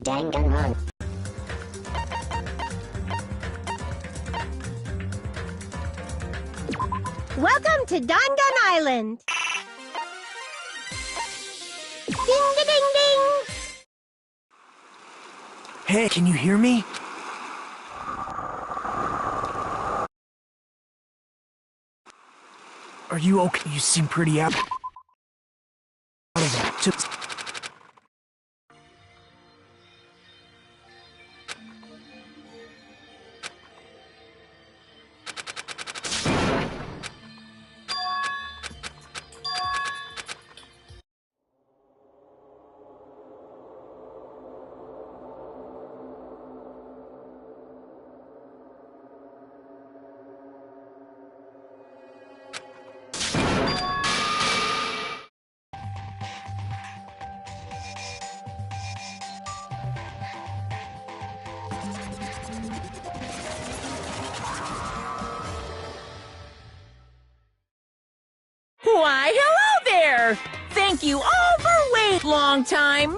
Danganronpa. Welcome to Dangan Island. Ding-a-ding-ding! Hey, can you hear me? Are you okay? You seem pretty out of it. Why, hello there! Thank you all for waiting long time.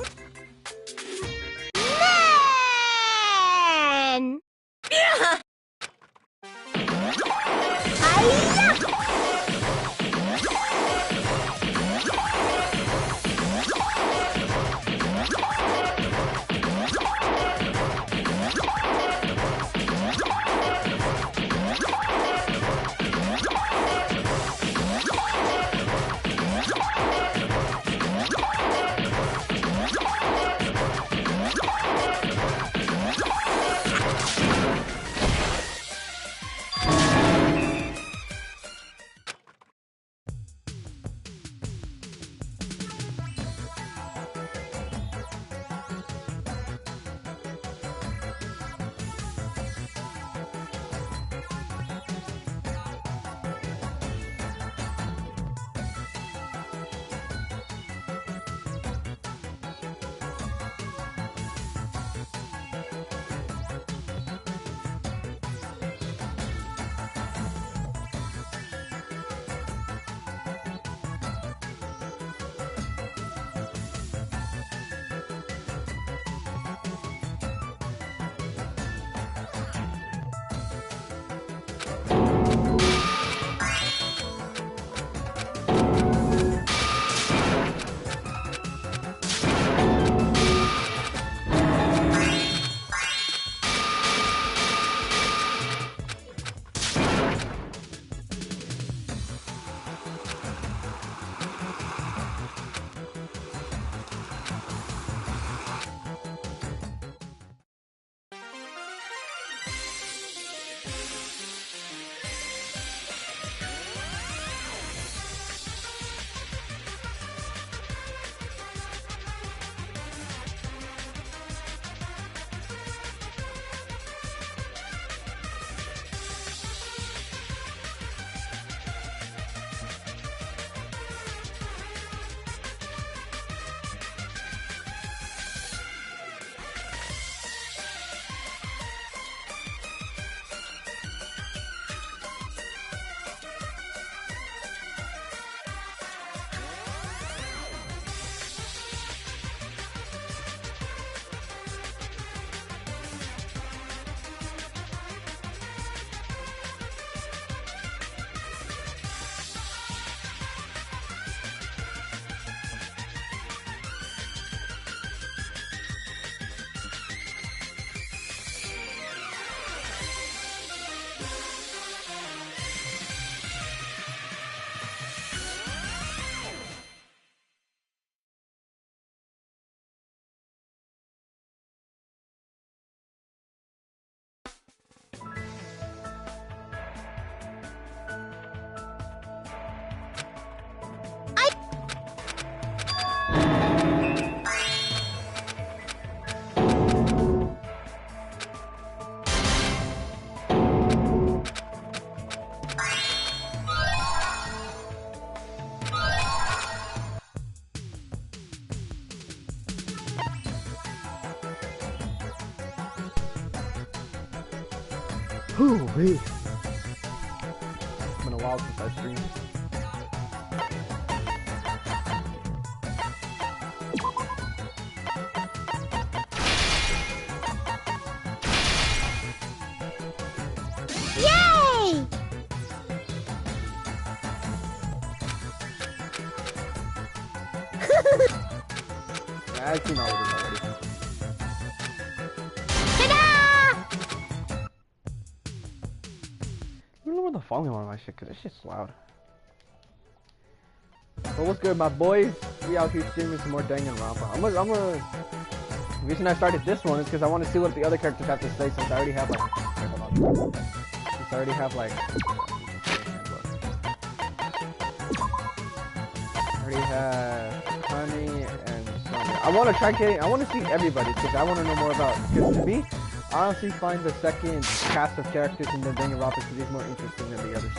Man! Yeah. Hi-ya! Whew-wee. It's been a while since I streamed. Yeah, I've seen all of this already. Ta-da! You know what the volume on my shit, cause this shit's loud. But what's good, my boys? We out here streaming some more Danganronpa. I'm gonna. The reason I started this one is because I want to see what the other characters have to say, since I already have like. Wait, hold on. Since I already have like. I already have Honey and Sonya. I want to try getting. I want to see everybody because I want to know more about. Because to me, I honestly find the second cast of characters in the Danganronpa series more interesting than the others.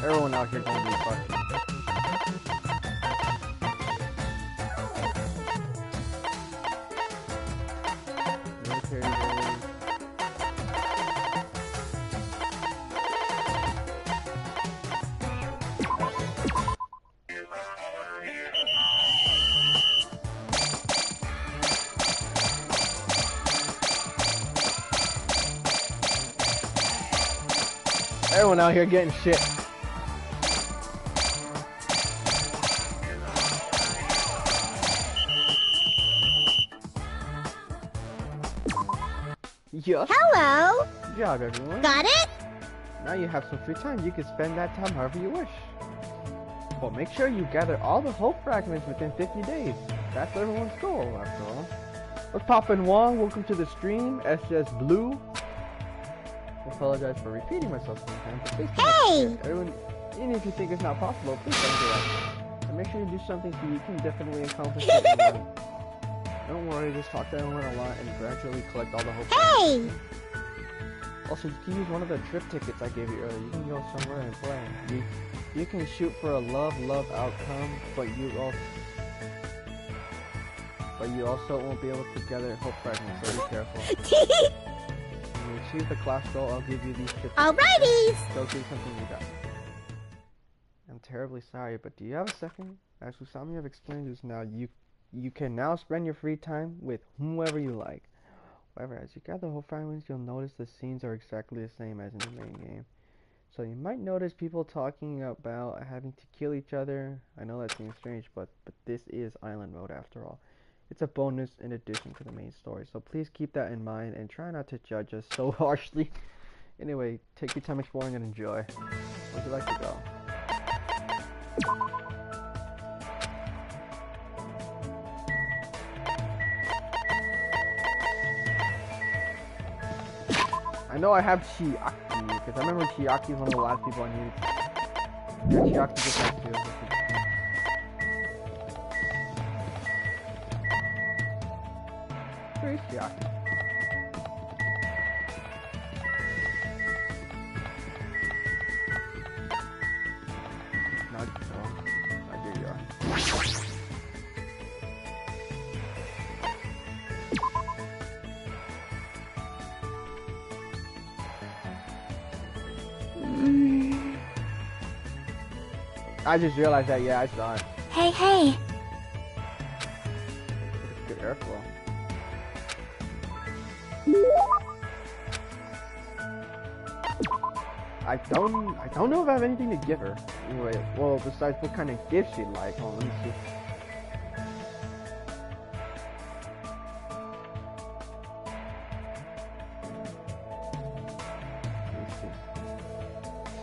Everyone out here gonna be fucking. Military base. Everyone out here getting shit. Yes. Hello. Good job, everyone. Got it? Now you have some free time. You can spend that time however you wish. But make sure you gather all the hope fragments within 50 days. That's everyone's goal, after all. What's poppin', Wong? Welcome to the stream. SS Blue. I apologize for repeating myself sometimes. But please Hey! everyone, even if you think it's not possible, please don't do that. And make sure you do something so you can definitely accomplish it. Don't worry, just talk to everyone a lot and gradually collect all the hope. Hey! Also, you can use one of the trip tickets I gave you earlier. You can go somewhere and play. You can shoot for a love outcome, but you also won't be able to gather hope fragments, so be careful. When you achieve the class goal, I'll give you these trip tickets. Alrighties! Go do something you got. I'm terribly sorry, but do you have a second? As Usami have explained just now, you can now spend your free time with whomever you like. However, as you gather whole fragments, you'll notice the scenes are exactly the same as in the main game. So you might notice people talking about having to kill each other. I know that seems strange, but this is Island Mode after all. It's a bonus in addition to the main story, so please keep that in mind and try not to judge us so harshly. Anyway, take your time exploring and enjoy. Where would you like to go? I know I have Chiaki, because I remember Chiaki was one of the last people I needed. Yeah, Chiaki just has to. Where is Chiaki? Not, oh, here you are. I just realized that, yeah, I saw it. Hey, hey. Good airflow. I don't know if I have anything to give her. Anyway, well, besides what kind of gift she'd like. Hold on, let me see.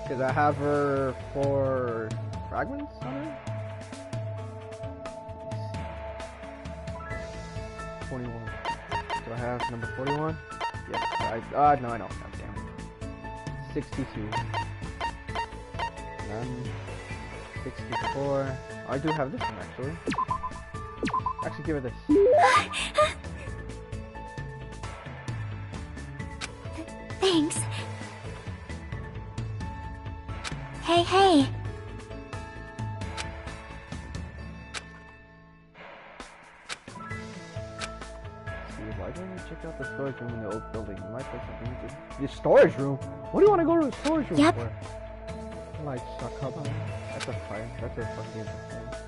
Because I have her for fragments on her? 21. Do I have number 41? Yes, no, I don't. God damn it. 62. None. 64. I do have this one actually. Actually, give her this. Thanks. Hey. Why don't you check out the storage room in the old building? You might find something interesting. The storage room? What do you want to go to the storage room Yep. for? Like, suck up. That's a fire. That's a fucking game.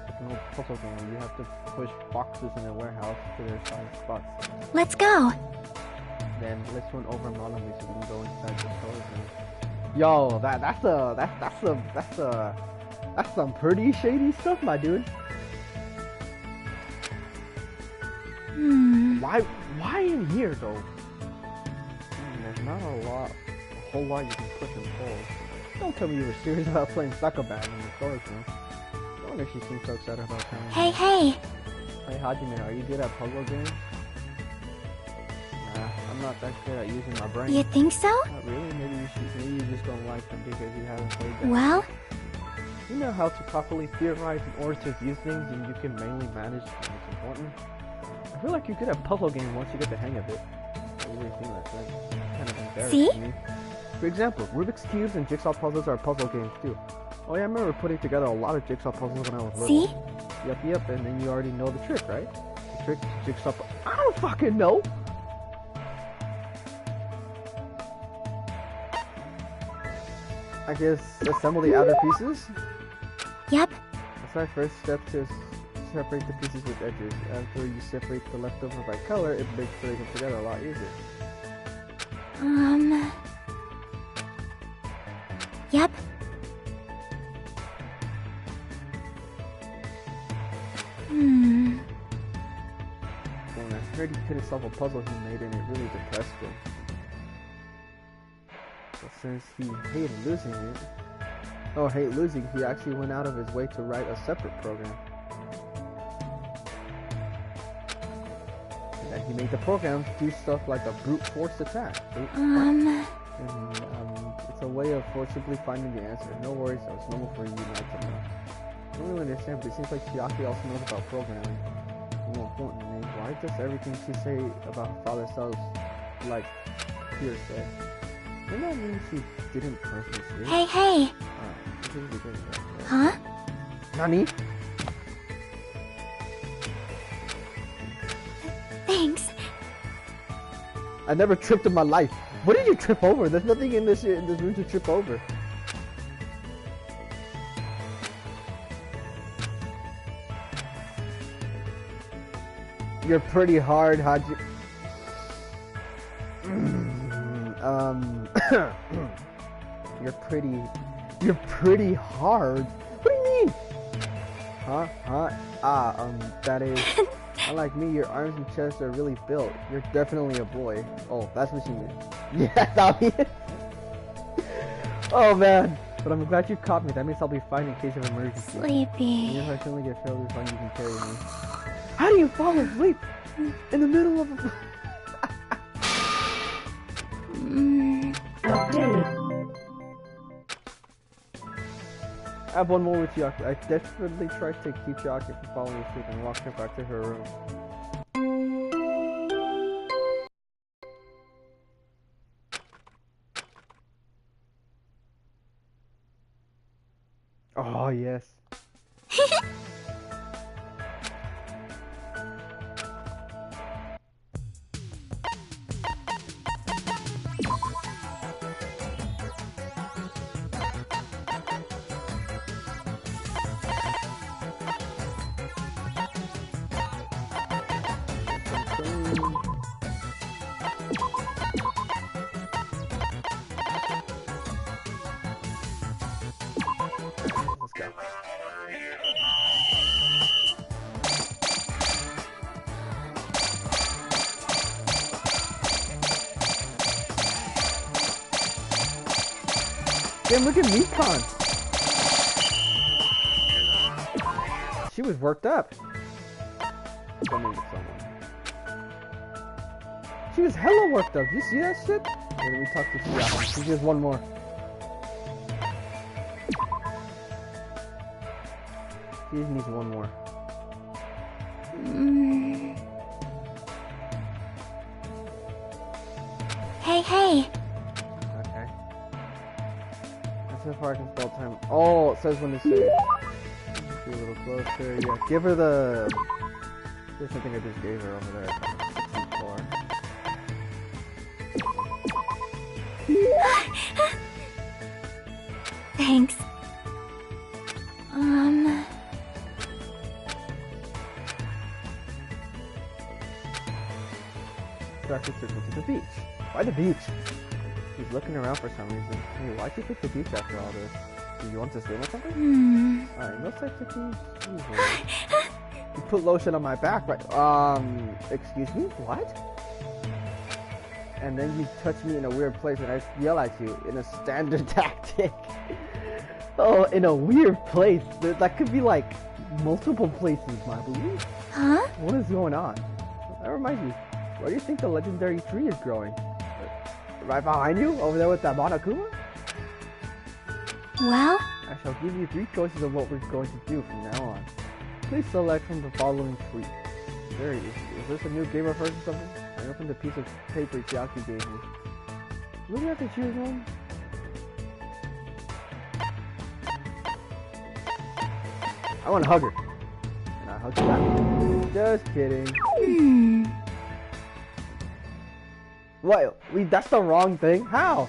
It's an old puzzle game where you have to push boxes in a warehouse to their assigned spots. Let's go. Then let's run over Monomy so we can go inside the storage room. Yo, that's some pretty shady stuff, my dude. Why in here though? There's not a whole lot you can push and pull. Don't tell me you were serious about playing Suckerbat in the storage room. No wonder she seems so excited about playing. Hey. Hey Hajime, are you good at puzzle games? Nah, I'm not that good at using my brain. You think so? Not really. Maybe you just don't like them because you haven't played them. Well, You know how to properly theorize in order to view things, and you can mainly manage what's important. I feel like you're good at puzzle games once you get the hang of it. I really think that's kind of embarrassing to me. For example, Rubik's Cubes and Jigsaw puzzles are puzzle games too. Oh yeah, I remember putting together a lot of Jigsaw puzzles when I was little. see? Yep, and then you already know the trick, right? The trick to Jigsaw I don't fucking know! I guess assemble the outer pieces? Yep. That's my first step to separate the pieces with edges. After you separate the leftover by color, it makes putting them together a lot easier. Yep. When I heard he couldn't solve a puzzle he made, and it really depressed him. But since he hated losing, he actually went out of his way to write a separate program. And then he made the program do stuff like a brute force attack. It's a way of forcibly finding the answer. No worries, that was normal for you not to know. I don't really understand, but it seems like Chiaki also knows about programming. More importantly, why does everything she say about her father sounds like hearsay? Doesn't that mean she didn't personally see it? Hey. Huh? Nani? Thanks. I never tripped in my life. What did you trip over? There's nothing in this room to trip over. You're pretty hard, Haji. You're pretty hard. What do you mean? That is, unlike me, your arms and chest are really built. You're definitely a boy. Oh, that's what she meant. Yeah, that's it. Oh man, but I'm glad you caught me. That means I'll be fine in case of emergency. Sleepy. Even if I suddenly get failed, it's fine. You can carry me. How do you fall asleep in the middle of a... I have one more with Chiaki. I desperately tried to keep Chiaki from falling asleep and walked her back to her room. Oh, yes. Let's go. Damn, look at Nikon. She was worked up. She was hella worked up. You see that shit? Wait, let me talk to Chiaki. She just one more. She just needs one more. Hey, hey. Okay. That's how far I can spell time. Oh, it says when to say. Be a little closer. Yeah, give her the. There's something I just gave her over there. Thanks. Doctor took me to the beach. Why the beach? He's looking around for some reason. Hey, why'd you pick the beach after all this? Do you want to swim or something? Alright, looks like the beach. You put lotion on my back, right? Excuse me? What? And then you touch me in a weird place and I yell at you in a standard tactic. Oh, in a weird place. That could be like multiple places, my boo. Huh? What is going on? That reminds me. Where do you think the legendary tree is growing? Right behind you? Over there with that Monokuma? Well? I shall give you 3 choices of what we're going to do from now on. Please select from the following 3. Is this a new game of hers or something? I opened a piece of paper Chiaki gave me. Would you have to choose one? I want to hug her. And I hug you back. Just kidding. What? That's the wrong thing? How?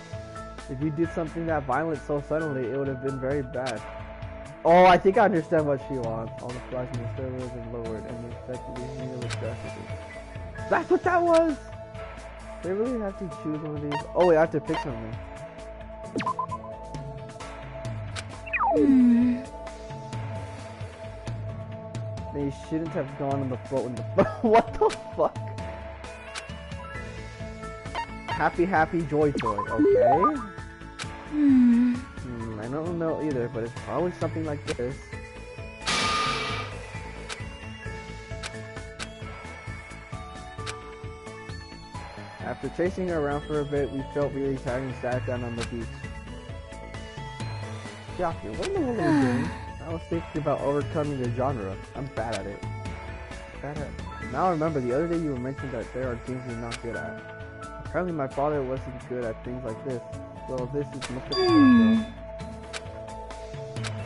If you did something that violent so suddenly, it would have been very bad. Oh, I think I understand what she wants. All the flies in the servers are lowered and the effect is handled drastically. That's what that was! They really have to choose one of these. Oh wait, I have to pick something. They shouldn't have gone on the boat when the what the fuck? Happy, happy, joy, joy. Okay. I don't know either, but it's probably something like this. After chasing her around for a bit, we felt really tired and sat down on the beach. Chiaki, what in the world are you doing? I was thinking about overcoming the genre. I'm bad at it. Now I remember the other day you mentioned that there are games you're not good at. Apparently my father wasn't good at things like this. Well, this is must have been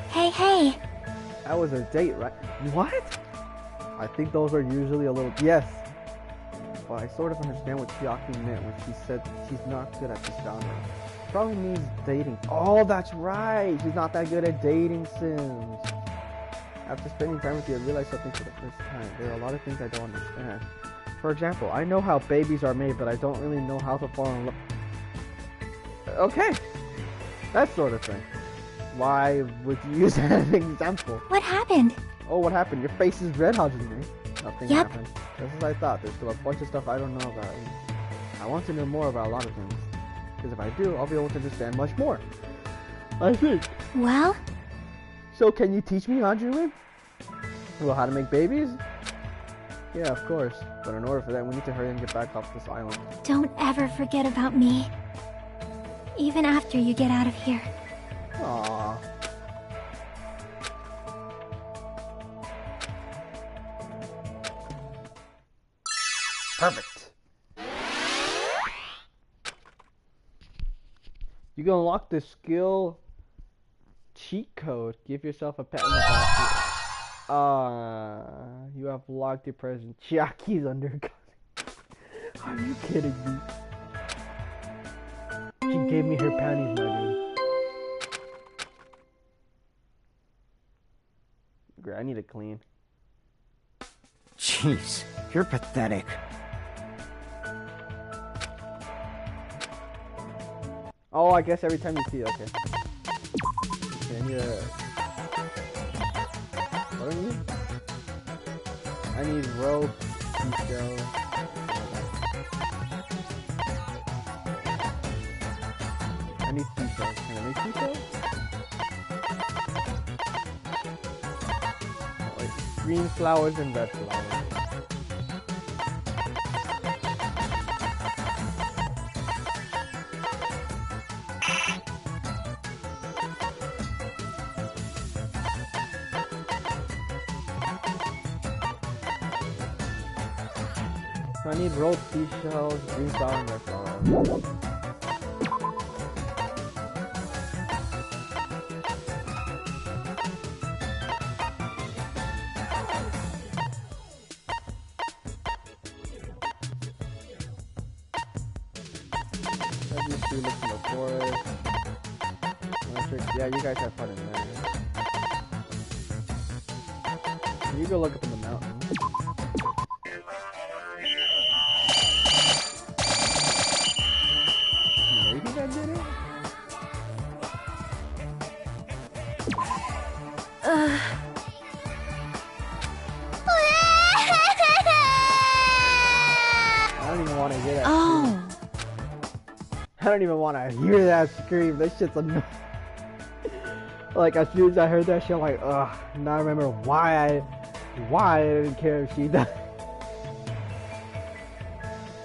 Hey, hey. That was a date, right? What? I think those are usually a little... Yes. But I sort of understand what Chiaki meant when she said she's not good at this genre. Probably means dating. Oh, that's right. She's not that good at dating sims. After spending time with you, I realized something for the first time. There are a lot of things I don't understand. For example, I know how babies are made, but I don't really know how to fall in love. Okay. That sort of thing. Why would you use that as an example? What happened? Oh, what happened? Your face is red, Hajime. Nothing Yep. happened. Just as I thought. There's still a bunch of stuff I don't know about. I want to know more about a lot of things. Because if I do, I'll be able to understand much more. I think. Well? So can you teach me, Hajime? Well, how to make babies? Yeah, of course. But in order for that, we need to hurry and get back off this island. Don't ever forget about me. Even after you get out of here. Aww. Perfect. You can unlock the skill cheat code. Give yourself a pat on the back. You have locked your present. Chiaki's undergoing. Are you kidding me? She gave me her panties, my dude. Great, I need to clean. Jeez, you're pathetic. Oh, I guess every time you see it, okay. Okay, I need a... What do I need? I need rope, seashell. I need seashells. Can I make seashells? Oh, wait. Green flowers and red flowers. So I need rolled seashells, green flour, and red flour. Look in the forest. Yeah, you guys have fun in there. You go look up in the mountain. Maybe that did it? I don't even want to hear that. Oh. I don't even want to hear that scream. That shit's annoying. Like, as soon as I heard that shit, I'm like, ugh. Now I remember why I didn't care if she died.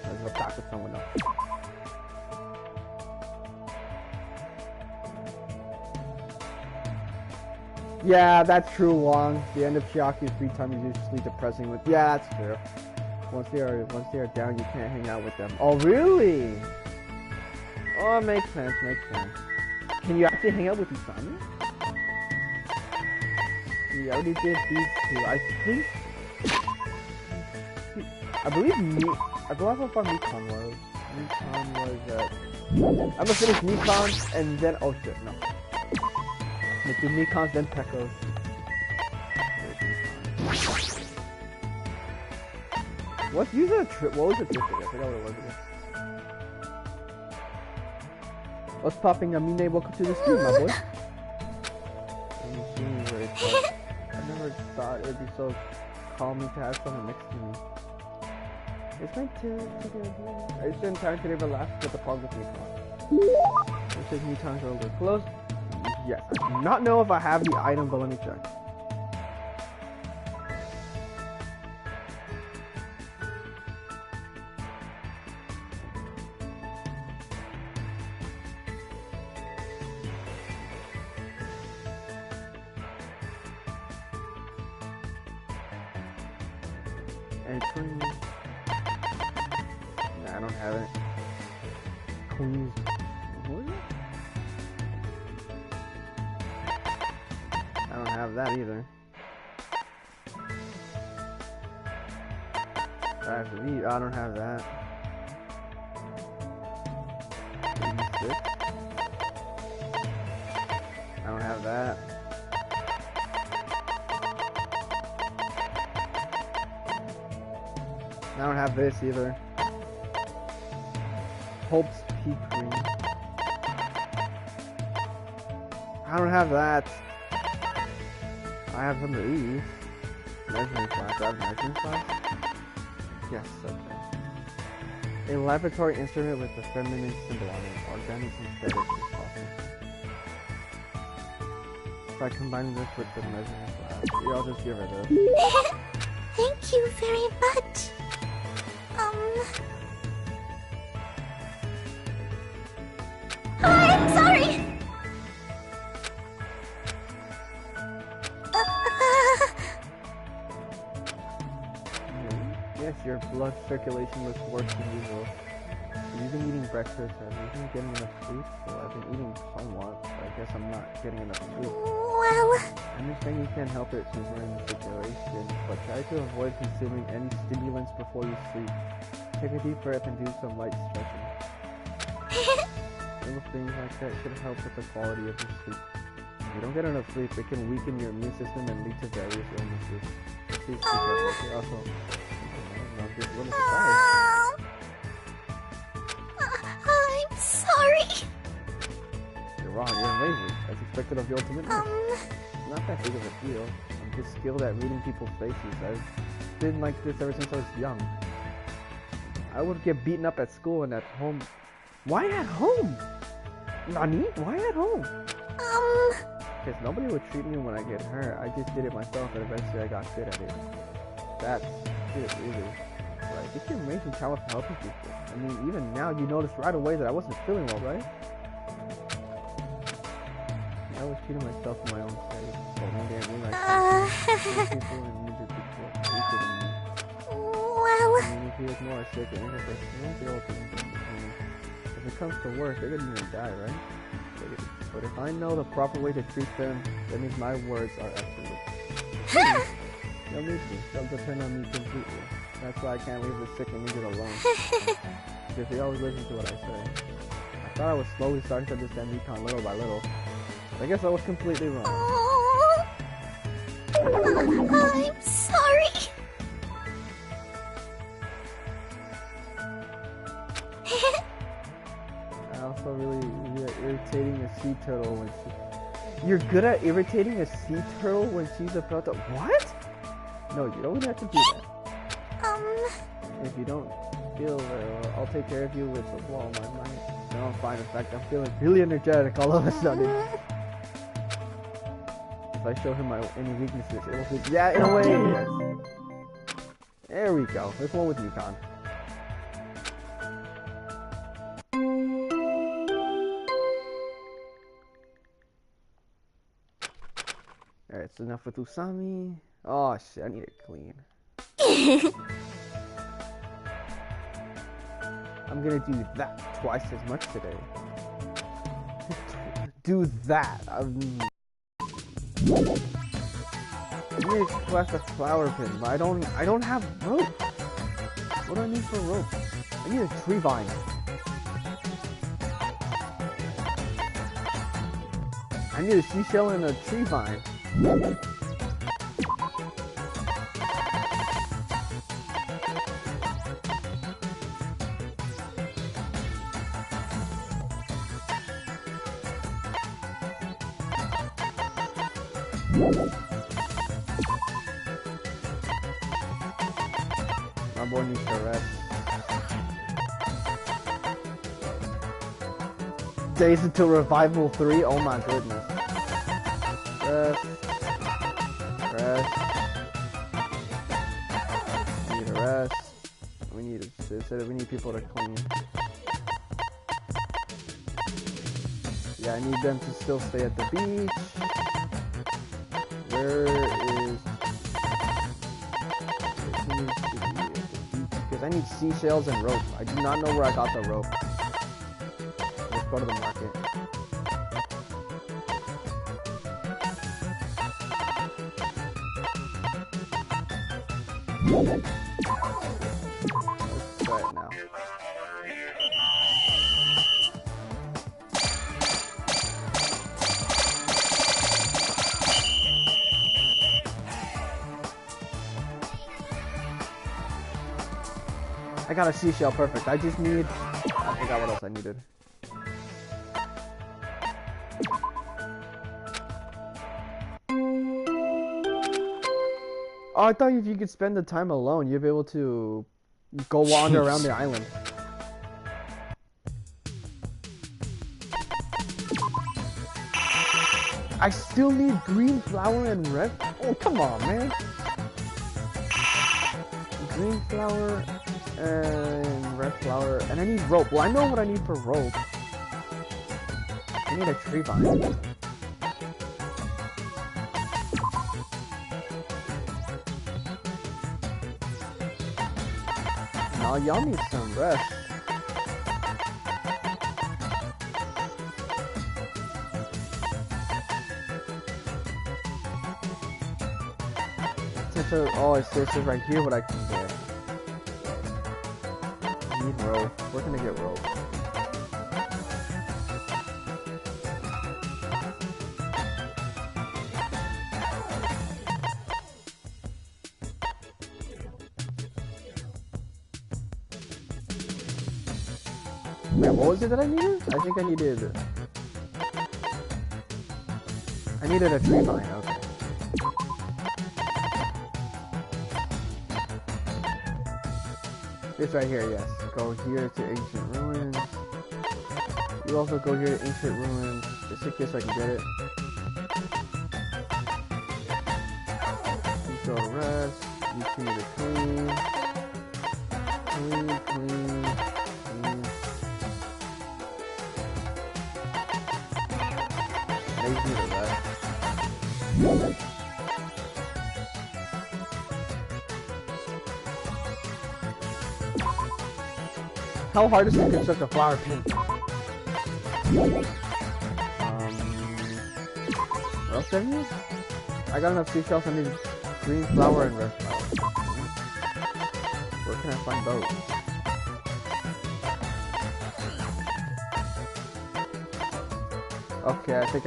Let's go talk to someone else. Yeah, that's true, Wong. The end of Chiaki's free time is usually depressing with. Yeah, that's true. Once they are down, you can't hang out with them. Oh, really? Oh, makes sense, makes sense. Can you actually hang out with Usami? We already did these two. I believe how far Mekon was. Mekon was I'm gonna finish Mekon and then, oh shit, no. Let's do Mekon's then Pekko's. What was the trip again? I forgot what it was again. What's popping, Amine? Welcome to the stream, my boy. I never thought it'd be so calming to have someone next to me. It's my turn to get here. I spent time today relax with the pause with Mekon. It says Mekon's are a little close. Yes, I do not know if I have the item, but let me check. Queens. Nah, I don't have it. Queens. I don't have that either. I don't have that. 86. I don't have that. I don't have this either. Hope's Peak Ring. I don't have that. I have some of these. Measuring class. I have measuring class? Yes, okay. A laboratory instrument with a feminine symbol on it. Organic synthetic is possible. By combining this with the measuring class. Yeah, I'll just give her this. Thank you very much. I'm sorry. Yes, your blood circulation looks worse than usual. You've been eating breakfast. Have you been getting enough sleep? Well, I've been eating somewhat, but I guess I'm not getting enough sleep. Well, I understand you can't help it since we're in this situation, but try to avoid consuming any stimulants before you sleep. Take a deep breath and do some light stretching. Little things like that should help with the quality of your sleep. If you don't get enough sleep, it can weaken your immune system and lead to various illnesses. Please be careful. Also, I'm just a little surprised. I'm sorry. You're wrong, you're amazing. As expected of the ultimate. It's not that big of a deal. I'm just skilled at reading people's faces. I've been like this ever since I was young. I would get beaten up at school and at home. Why at home? Nani? Why at home? Because nobody would treat me when I get hurt. I just did it myself and eventually I got good at it. That's it, really. Like, it's an amazing talent for helping people. I mean, even now you notice right away that I wasn't feeling well, right? I was treating myself in my own state. But one day I realized people and needed people hated me. Well, And he was more sick and interface, he won't be able to interact with me. If it comes to worse, they're gonna even die, right? But if I know the proper way to treat them, that means my words are absolute. They'll need me. They'll depend on me completely. That's why I can't leave the sick and injured alone. Because they always listen to what I say. I thought I was slowly starting to understand Recon little by little. But I guess I was completely wrong. I'm sorry. I also really irritating a sea turtle when she... You're good at irritating a sea turtle when she's about to... What? No, you don't have to do that. If you don't feel well, I'll take care of you with the wall. My mind. No, I'm fine. In fact, I'm feeling really energetic all of a sudden. If I show him any weaknesses, it will be... Yeah, in a way, yes. There we go. There's one with Yukon. Alright, so enough with Usami. Oh shit, I need it clean. I'm gonna do that twice as much today. Do that. I need to collect a flower pin, but I don't have rope. What do I need for rope? I need a tree vine. I need a seashell and a tree vine. My boy needs to rest. Days until Revival 3? Oh my goodness. Rest. Rest. We need to rest. We need people to clean. Yeah, I need them to still stay at the beach. Where is... Because I need seashells and rope. I do not know where I got the rope. Let's go to the market. Let's try it now. I got a seashell, perfect. I just need... I forgot what else I needed. Oh, I thought if you could spend the time alone, you'd be able to go wander around the island. I still need green flower and red... Oh, come on, man. Green flower and red flower, and I need rope. Well, I know what I need for rope. I need a tree vine. No, y'all need some rest. Oh, it says right here what I can get. I need rope. We're gonna get rope. Wait, what was it that I needed? I think I needed a tree vine, okay. This right here, yes. Go here to ancient ruins. You also go here to ancient ruins, just in case I can get it. You go to rest. You need to clean. Clean. Now you need to rest. How hard is it to construct a flower pin? What else do I use? I got enough seashells. I need green flower and red flower. Where can I find those? Okay, I think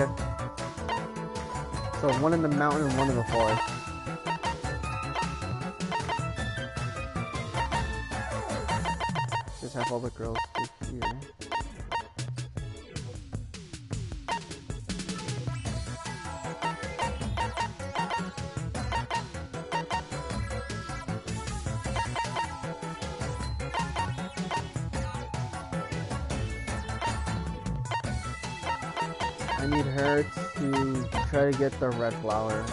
so one in the mountain and one in the forest. Just have all the girls sleep here. I need her to try to get the red flower.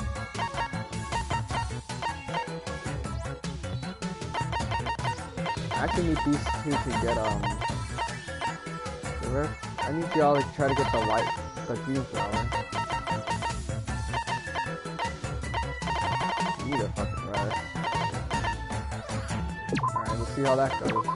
I actually need these two to get the red. I need y'all to try to get the green flower. I need a fucking rest. Alright, we'll see how that goes.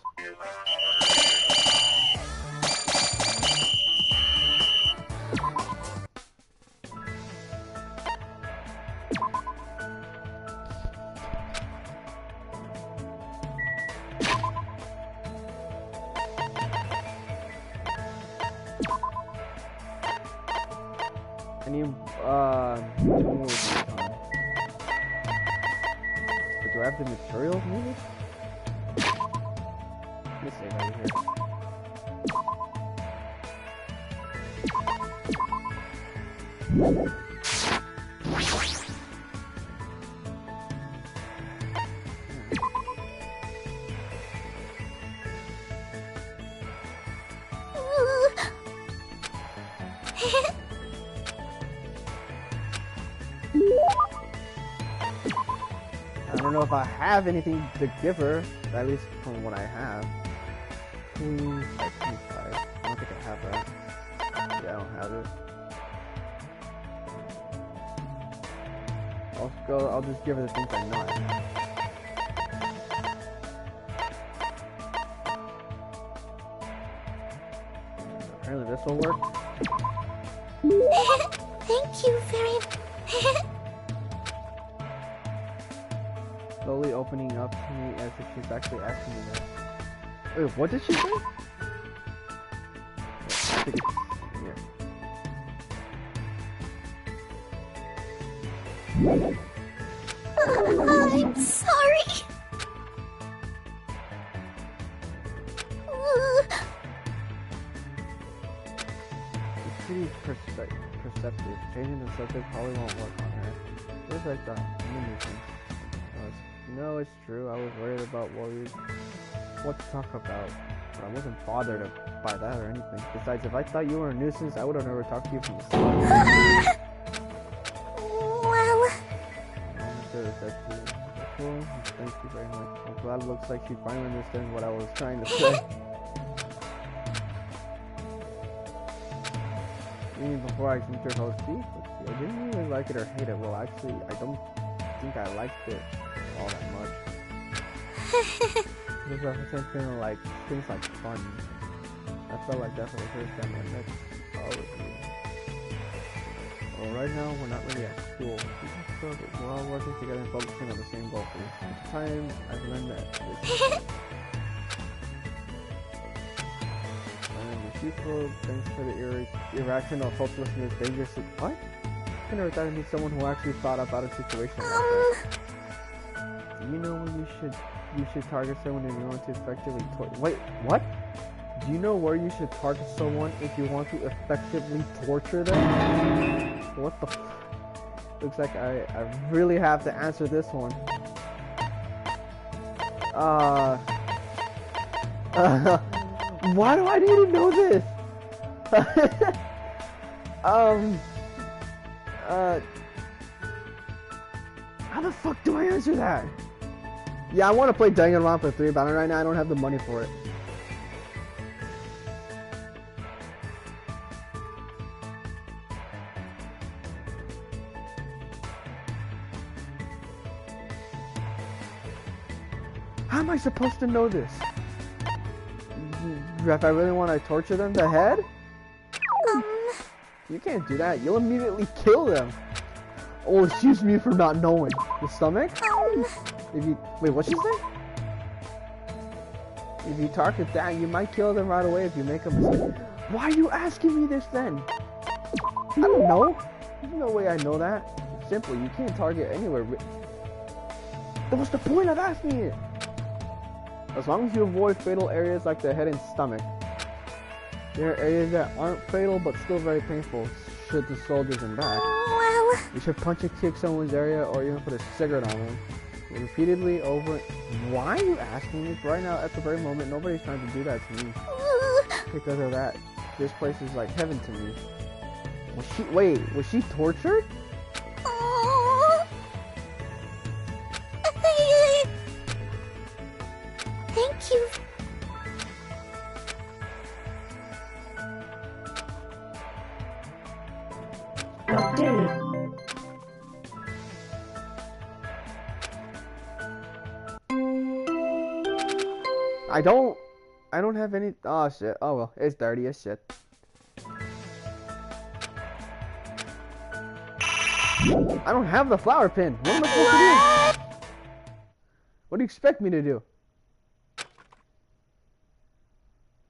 I need, but do I have the materials needed? Let me save right here. I don't know if I have anything to give her, at least from what I have. 525. I don't think I have that. Yeah, I don't have it. I'll just give her the things I know I have. Apparently this will work. Thank you very much. Slowly opening up to me as if she's actually asking me that. Wait, what did she say? I think it's here. I'm sorry. It's pretty perceptive. Changing the subject probably won't work on her. Just like that. You know, it's true. I was worried about what to talk about, but I wasn't bothered by that or anything. Besides, if I thought you were a nuisance, I would have never talked to you from the start. Well... Thank you very much. I'm glad it looks like she finally understands what I was trying to say. Even before I entered her speak, I didn't really like it or hate it. Well, actually, I don't think I liked it all that much. This represents feeling like things like fun. I felt like that for the first time I met all of you. Well, right now we're not really at school. We're all working together and focusing on the same goal. For the time I've learned that it's useful thanks to the irrational hopelessness, dangerous. What? I never thought I'd meet someone who actually thought about a situation like that. Do you know when you should target someone if you want to effectively wait, what? Do you know where you should target someone if you want to effectively torture them? What the looks like I really have to answer this one. Why do I need to know this? How the fuck do I answer that? Yeah, I want to play Danganronpa 3, but right now I don't have the money for it. How am I supposed to know this? If I really want to torture them, the head? You can't do that. You'll immediately kill them. Oh, excuse me for not knowing. The stomach? If you wait, what's she say? If you target that, you might kill them right away if you make a mistake. Why are you asking me this then? I don't know. There's no way I know that. It's simple. You can't target anywhere. What's the point of asking it? As long as you avoid fatal areas like the head and stomach. There are areas that aren't fatal but still very painful should the soldiers in back. Well... You should punch or kick someone's area or even put a cigarette on them. Repeatedly over... Why are you asking me? Right now, at the very moment, nobody's trying to do that to me. Because of that. This place is like heaven to me. Was she tortured? Thank you. I don't have any. Oh shit. Oh well, it's dirty as shit. I don't have the flower pin. What am I supposed to do? What do you expect me to do?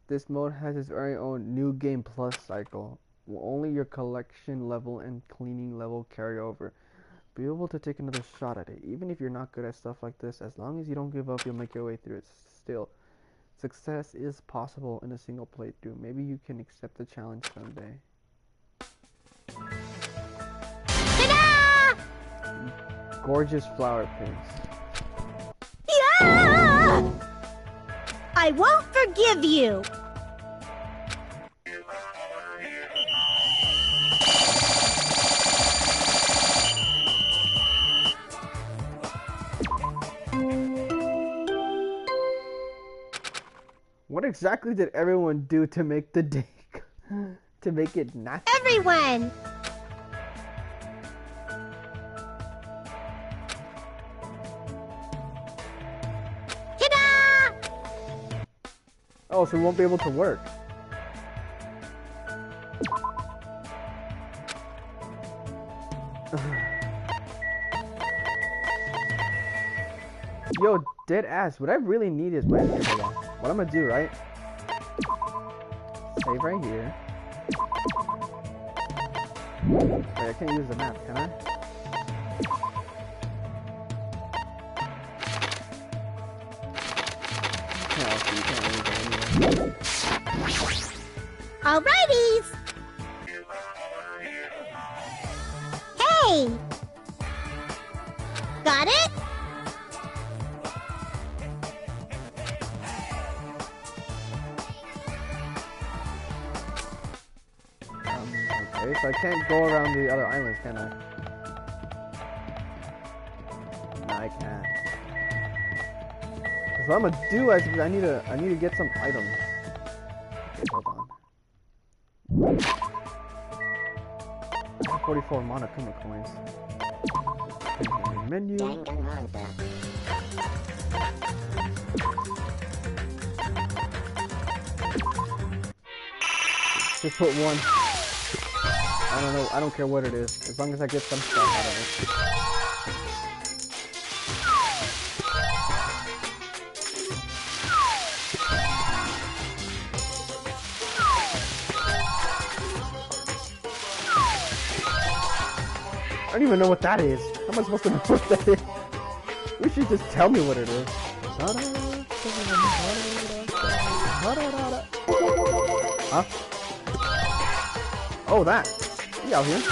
This mode has its very own new game plus cycle. Will only your collection level and cleaning level carry over. Be able to take another shot at it. Even if you're not good at stuff like this, as long as you don't give up, you'll make your way through it. Still, success is possible in a single playthrough. Maybe you can accept the challenge someday. Ta-da! Gorgeous flower pins. Yeah! I won't forgive you. What exactly did everyone do to make the day, to make it natural? Everyone! Ta-da! Oh, so we won't be able to work. Yo, dead ass. What I really need is my. Hold on. What I'm gonna do, right? Save right here. Wait, I can't use the map, can I? No, so you can't use it anyway. Alrighties! Hey! Got it? Okay, so I can't go around the other islands, can I? No, I can't. So what I'm gonna do is I need to get some items. Okay, hold on. I have 44 Monokuma coins. Menu. Just put one. I don't know. I don't care what it is, as long as I get some stuff out of it. I don't even know what that is. How am I supposed to know what that is? You should just tell me what it is. Huh? Oh, that. You out here?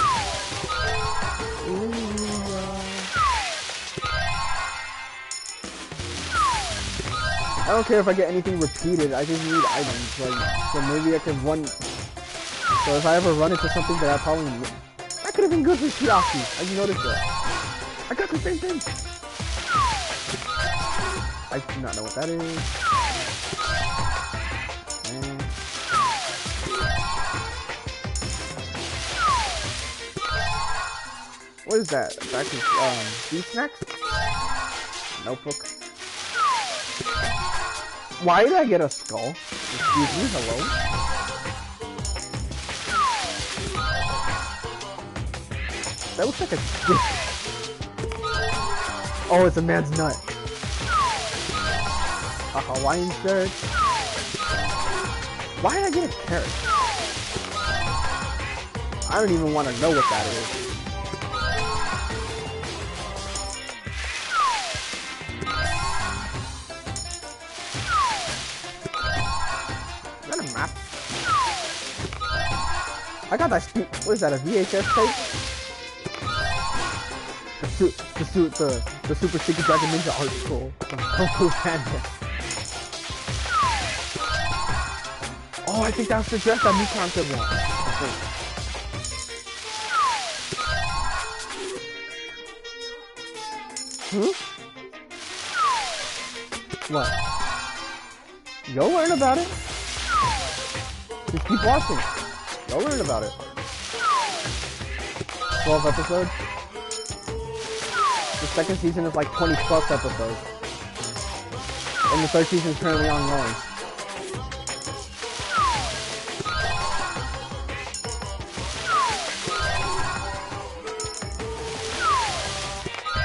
I don't care if I get anything repeated. I just need items. Like, so maybe I can run. So if I ever run into something that I probably that could have been good for Shiaki. I just noticed that. I got the same thing. I do not know what that is. What is that? Back to beef snacks? Notebook. Why did I get a skull? Excuse me, hello? That looks like a dick. Oh, it's a man's nut. A Hawaiian shirt. Why did I get a carrot? I don't even want to know what that is. Is that a map? I got that. What is that? A VHS tape? The Super Secret Dragon Ninja art scroll from Kung Fu Panda. Oh, I think that's the dress that New Concept wants. What? You'll learn about it. Just keep watching. You'll learn about it. 12 episodes. The second season is like 20 plus episodes. And the third season is currently ongoing.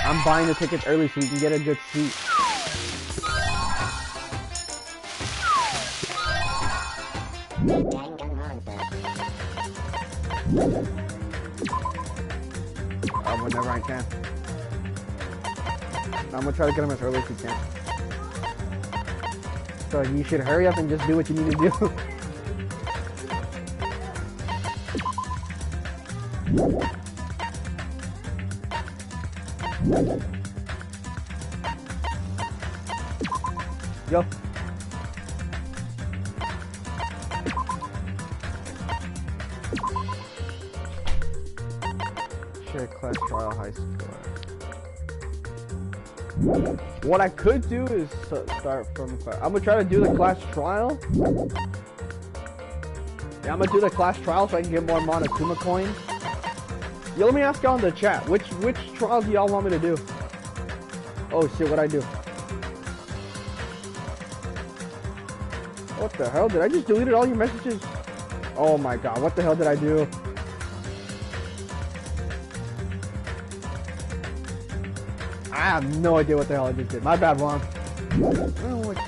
I'm buying the tickets early so we can get a good seat. Whenever I can. I'm gonna try to get them as early as we can. So you should hurry up and just do what you need to do. Yo. Share class trial high score. What I could do is start from class. I'm gonna try to do the class trial. Yeah, I'm gonna do the class trial so I can get more Monokuma coins. Yo, let me ask y'all in the chat. Which trial do y'all want me to do? Oh shit, what'd I do? What the hell? Did I just delete all your messages? Oh my god, what the hell did I do? I have no idea what the hell I just did. My bad, Juan. I don't know what...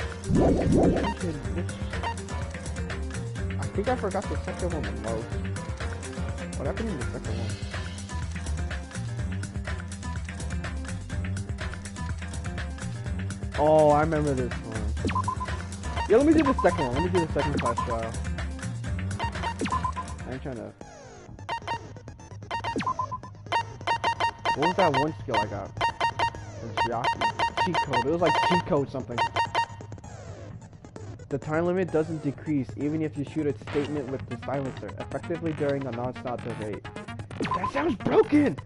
I think I forgot the second one the most. What happened in the second one? Oh, I remember this one. Yeah, let me do the second one. Let me do the second class trial. I'm trying to... What was that one skill I got? Cheat code. It was like cheat code something. The time limit doesn't decrease even if you shoot a statement with the silencer, effectively during a non-stop debate. That sounds broken!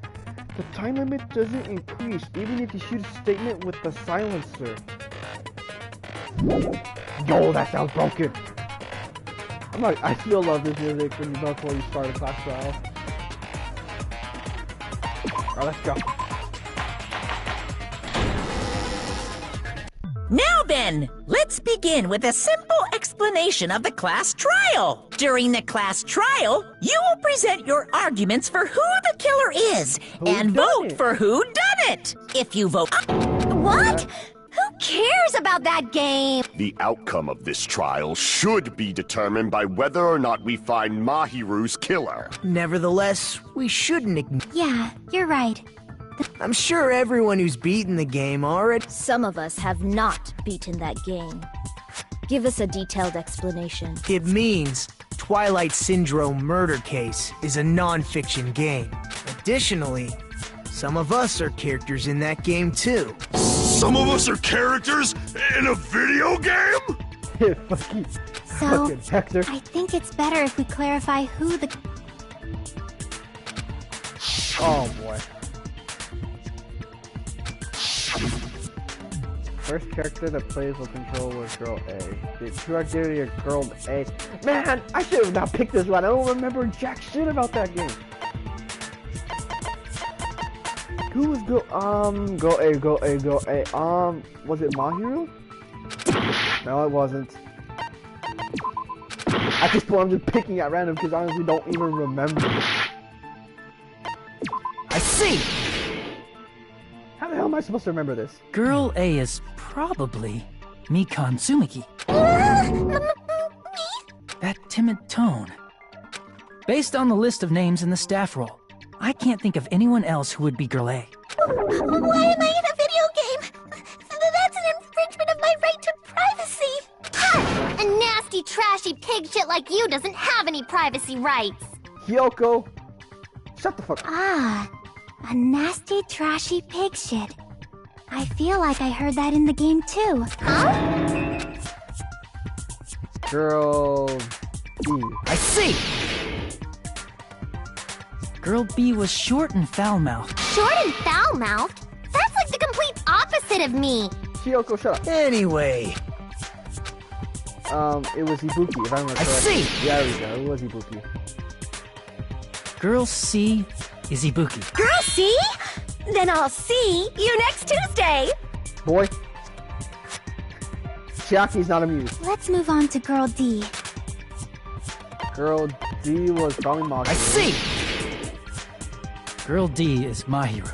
The time limit doesn't increase even if you shoot a statement with the silencer. Yo, that sounds broken! I still love this music when before you start a class trial. Alright, let's go. Now then, let's begin with a simple explanation of the class trial. During the class trial, you will present your arguments for who the killer is and vote for who done it. If you vote... What? Who cares about that game? The outcome of this trial should be determined by whether or not we find Mahiru's killer. Nevertheless, we shouldn't ignore... Yeah, you're right. I'm sure everyone who's beaten the game already... Some of us have not beaten that game. Give us a detailed explanation. It means Twilight Syndrome Murder Case is a non-fiction game. Additionally, some of us are characters in that game too. Some of us are characters in a video game? So, I think it's better if we clarify who the... Oh boy. First character that plays will control was Girl A. The true identity of Girl A. Man, I should have not picked this one. I don't remember jack shit about that game. Who was Girl A? Was it Mahiru? No, it wasn't. At this point, I'm just picking at random because I honestly don't even remember. I see! How the hell am I supposed to remember this? Girl A is probably Mikan Tsumiki. That timid tone. Based on the list of names in the staff roll, I can't think of anyone else who would be Girl A. Why am I in a video game? That's an infringement of my right to privacy. Ha! A nasty, trashy pig shit like you doesn't have any privacy rights. Kyoko, shut the fuck up. Ah, a nasty, trashy pig shit. I feel like I heard that in the game too. Huh? Girl B. I see! Girl B was short and foul-mouthed. Short and foul-mouthed? That's like the complete opposite of me. Kyoko, shut up. Anyway, It was Ibuki, if I remember I correctly. see! Yeah, there we go. It was Ibuki. Girl C is Ibuki. Girl, see? Then I'll see you next Tuesday. Boy. Chiaki's not amused. Let's move on to Girl D. Girl D was probably Maki. I see! Girl D is Mahiru.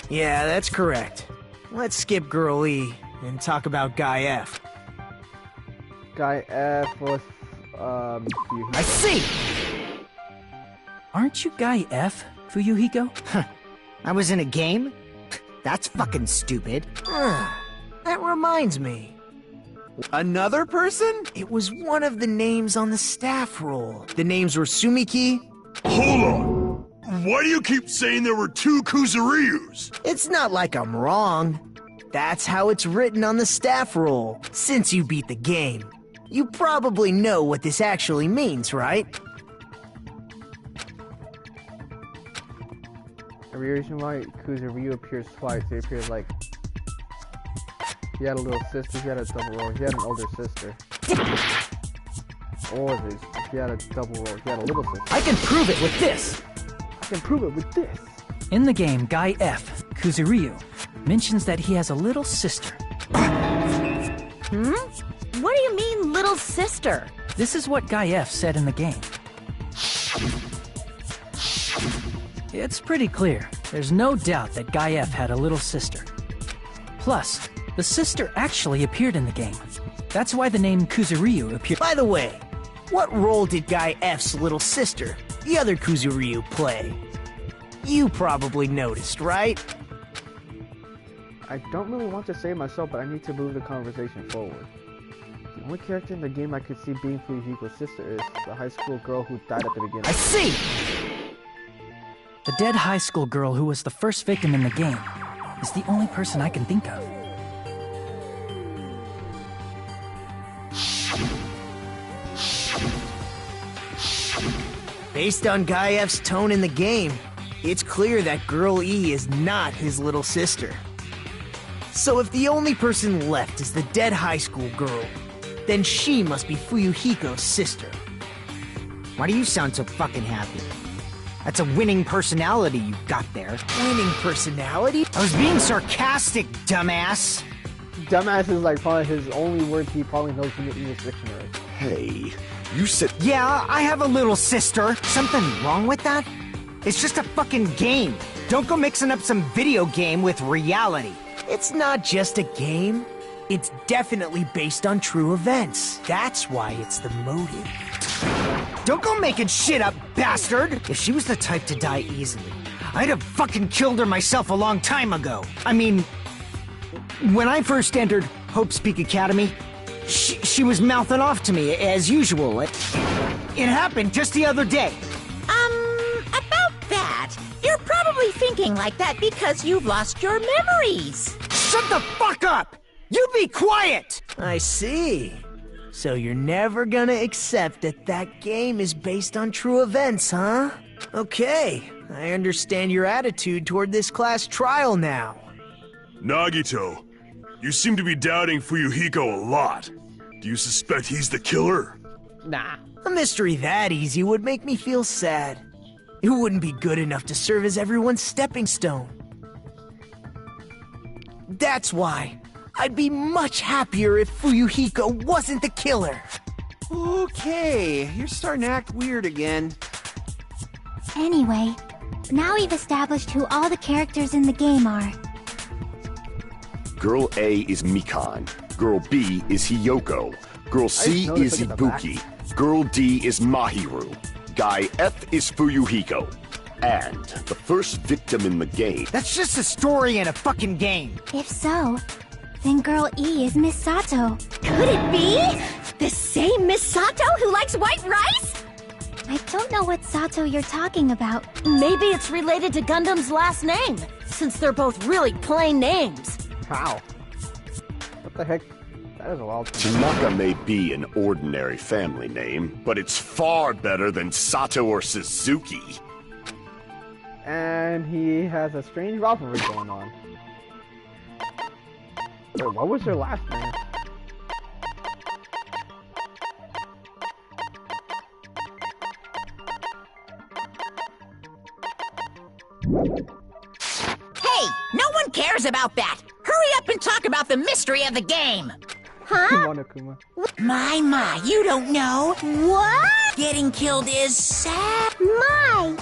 yeah, that's correct. Let's skip Girl E and talk about Guy F. Guy F was, I see! Aren't you Guy F, Fuyuhiko? I was in a game? That's fucking stupid. That reminds me. Another person? It was one of the names on the staff roll. The names were Sumiki. Hold on. Why do you keep saying there were two Kuzuryus? It's not like I'm wrong. That's how it's written on the staff roll. Since you beat the game, you probably know what this actually means, right? The reason why Kuzuryu appears twice, he appears like he had a little sister, he had a double role, he had an older sister. Or was it? He had a double role, he had a little sister. I can prove it with this! I can prove it with this. In the game, Guy F, Kuzuryu, mentions that he has a little sister. What do you mean, little sister? This is what Guy F said in the game. It's pretty clear. There's no doubt that Guy F had a little sister. Plus, the sister actually appeared in the game. That's why the name Kuzuryu appeared. By the way, what role did Guy F's little sister, the other Kuzuryu, play? You probably noticed, right? I don't really want to say myself, but I need to move the conversation forward. The only character in the game I could see being Fuyuhiko's sister is the high school girl who died at the beginning. I see! The dead high school girl who was the first victim in the game is the only person I can think of. Based on Guy F's tone in the game, it's clear that Girl E is not his little sister. So if the only person left is the dead high school girl, then she must be Fuyuhiko's sister. Why do you sound so fucking happy? That's a winning personality you got there. Winning personality? I was being sarcastic, dumbass. Dumbass is like probably his only word he probably knows from the English dictionary. Hey, you said... Yeah, I have a little sister. Something wrong with that? It's just a fucking game. Don't go mixing up some video game with reality. It's not just a game. It's definitely based on true events. That's why it's the motive. Don't go making shit up, bastard! If she was the type to die easily, I'd have fucking killed her myself a long time ago. I mean, when I first entered Hope's Peak Academy, she was mouthing off to me, as usual. It happened just the other day. About that, you're probably thinking like that because you've lost your memories. Shut the fuck up! You be quiet! I see. So you're never gonna accept that that game is based on true events, huh? Okay, I understand your attitude toward this class trial now. Nagito, you seem to be doubting Fuyuhiko a lot. Do you suspect he's the killer? Nah. A mystery that easy would make me feel sad. It wouldn't be good enough to serve as everyone's stepping stone. That's why I'd be much happier if Fuyuhiko wasn't the killer. Okay, you're starting to act weird again. Anyway, now we've established who all the characters in the game are. Girl A is Mikan. Girl B is Hiyoko. Girl C is Ibuki. Girl D is Mahiru. Guy F is Fuyuhiko. And the first victim in the game. That's just a story in a fucking game. If so, then Girl E is Miss Sato. Could it be? The same Miss Sato who likes white rice? I don't know what Sato you're talking about. Maybe it's related to Gundam's last name, since they're both really plain names. How? What the heck? That is a wild thing. Tanaka may be an ordinary family name, but it's far better than Sato or Suzuki. And he has a strange rivalry going on. Wait, what was her last name? Hey, no one cares about that. Hurry up and talk about the mystery of the game. Monokuma. My, you don't know. What? Getting killed is sad. My!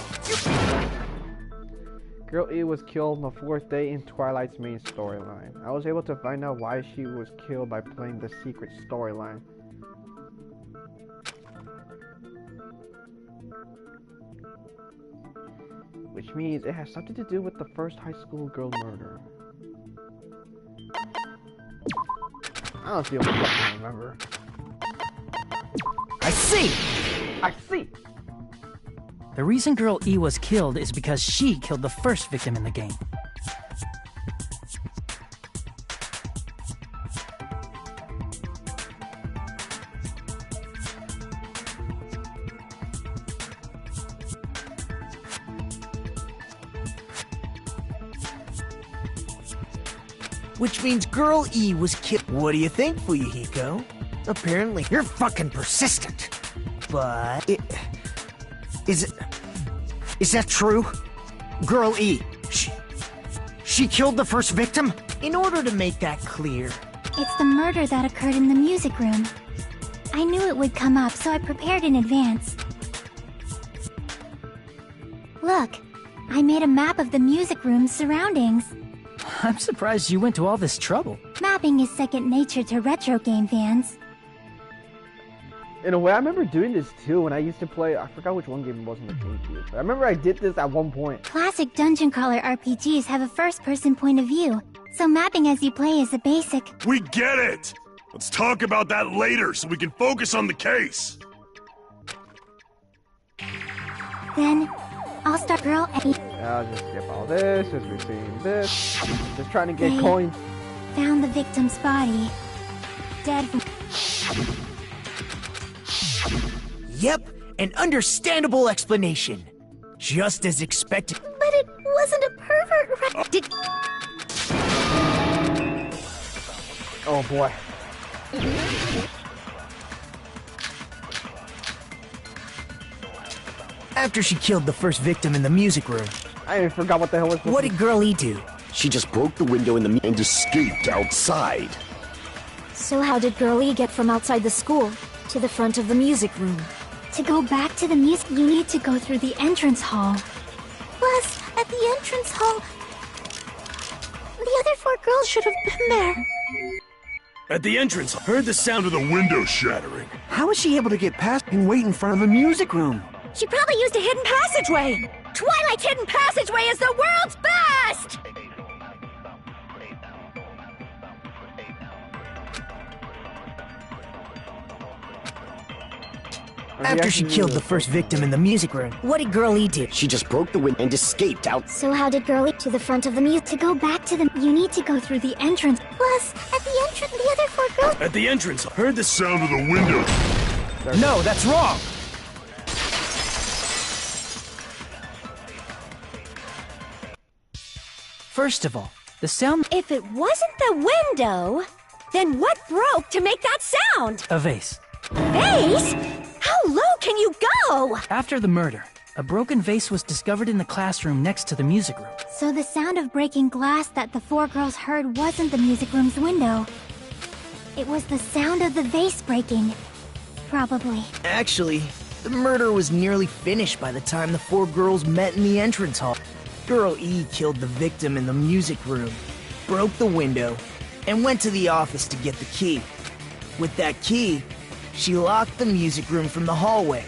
Girl E was killed on the 4th day in Twilight's main storyline. I was able to find out why she was killed by playing the secret storyline. Which means it has something to do with the first high school girl murder. I don't feel like I remember. I see! I see! The reason Girl E was killed is because she killed the first victim in the game. Which means Girl E was killed. What do you think, Fuyuhiko? Apparently, You're fucking persistent. but Is that true? Girl E, she killed the first victim? in order to make that clear, It's the murder that occurred in the music room. I knew it would come up, so I prepared in advance. Look, I made a map of the music room's surroundings. I'm surprised you went to all this trouble. Mapping is second nature to retro game fans. In a way, I remember doing this too when I used to play. I forgot which one game it was in the GameCube. But I remember I did this at one point. Classic dungeon crawler RPGs have a first-person point of view, so mapping as you play is a basic. We get it! Let's talk about that later so we can focus on the case. Then, I'll start Girl E. I'll just skip all this as we're seeing this. Just trying to get Hey. coins. Found the victim's body. Dead from... yep, an understandable explanation. Just as expected. But it wasn't a pervert, right? Did... Oh boy. After she killed the first victim in the music room, I even forgot what the hell was this. what did Girl E do? She just broke the window in the and escaped outside. So how did Girl E get from outside the school to the front of the music room? To go back to the music, you need to go through the entrance hall. Plus, at the entrance hall, the other 4 girls should have been there. At the entrance, I heard the sound of the window shattering. How was she able to get past and wait in front of the music room? She probably used a hidden passageway! Twilight's hidden passageway is the world's best! After she killed the first victim in the music room, what did Girl E do? She just broke the window and escaped out. So how did Girl E to the front of the music? To go back to the... You need to go through the entrance. Plus, at the entrance, the other 4 girls... At the entrance, I heard the sound of the window. No, that's wrong! First of all, the sound... If it wasn't the window, then what broke to make that sound? A vase. Vase? How low can you go? After the murder, a broken vase was discovered in the classroom next to the music room. So the sound of breaking glass that the 4 girls heard wasn't the music room's window. It was the sound of the vase breaking. probably. Actually, the murder was nearly finished by the time the four girls met in the entrance hall. Girl E killed the victim in the music room, broke the window, and went to the office to get the key. With that key, she locked the music room from the hallway,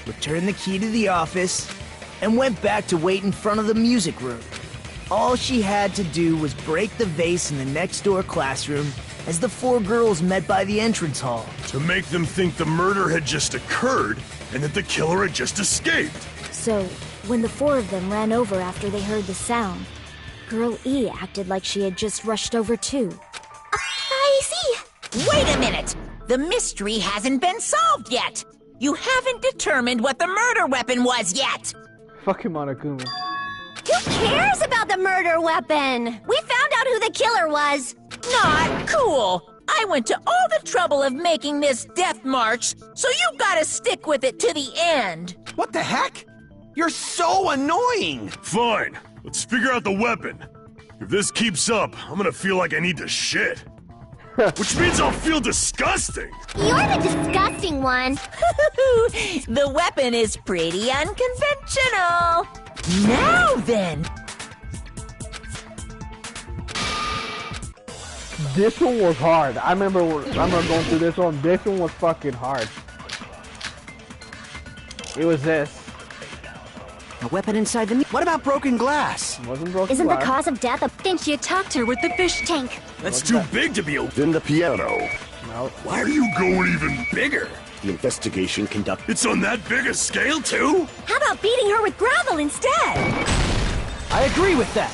returned the key to the office, and went back to wait in front of the music room. All she had to do was break the vase in the next door classroom as the four girls met by the entrance hall. To make them think the murder had just occurred and that the killer had just escaped. So, when the four of them ran over after they heard the sound, Girl E acted like she had just rushed over too. I see. Wait a minute! The mystery hasn't been solved yet! You haven't determined what the murder weapon was yet! Fucking Monokuma. Who cares about the murder weapon? We found out who the killer was. Not cool! I went to all the trouble of making this death march, so you gotta stick with it to the end! What the heck? You're so annoying! Fine, let's figure out the weapon. If this keeps up, I'm gonna feel like I need to shit. Which means I'll feel disgusting! You're the disgusting one. The weapon is pretty unconventional! Now then! This one was hard. I remember going through this one. This one was fucking hard. It was this. A weapon inside the... What about broken glass? It wasn't broken Isn't glass. the cause of death a... Then she attacked her with the fish tank. That's too big to be Then the piano. No. Why are you going even bigger? The investigation conducted. It's on that big a scale, too? How about beating her with gravel instead? I agree with that.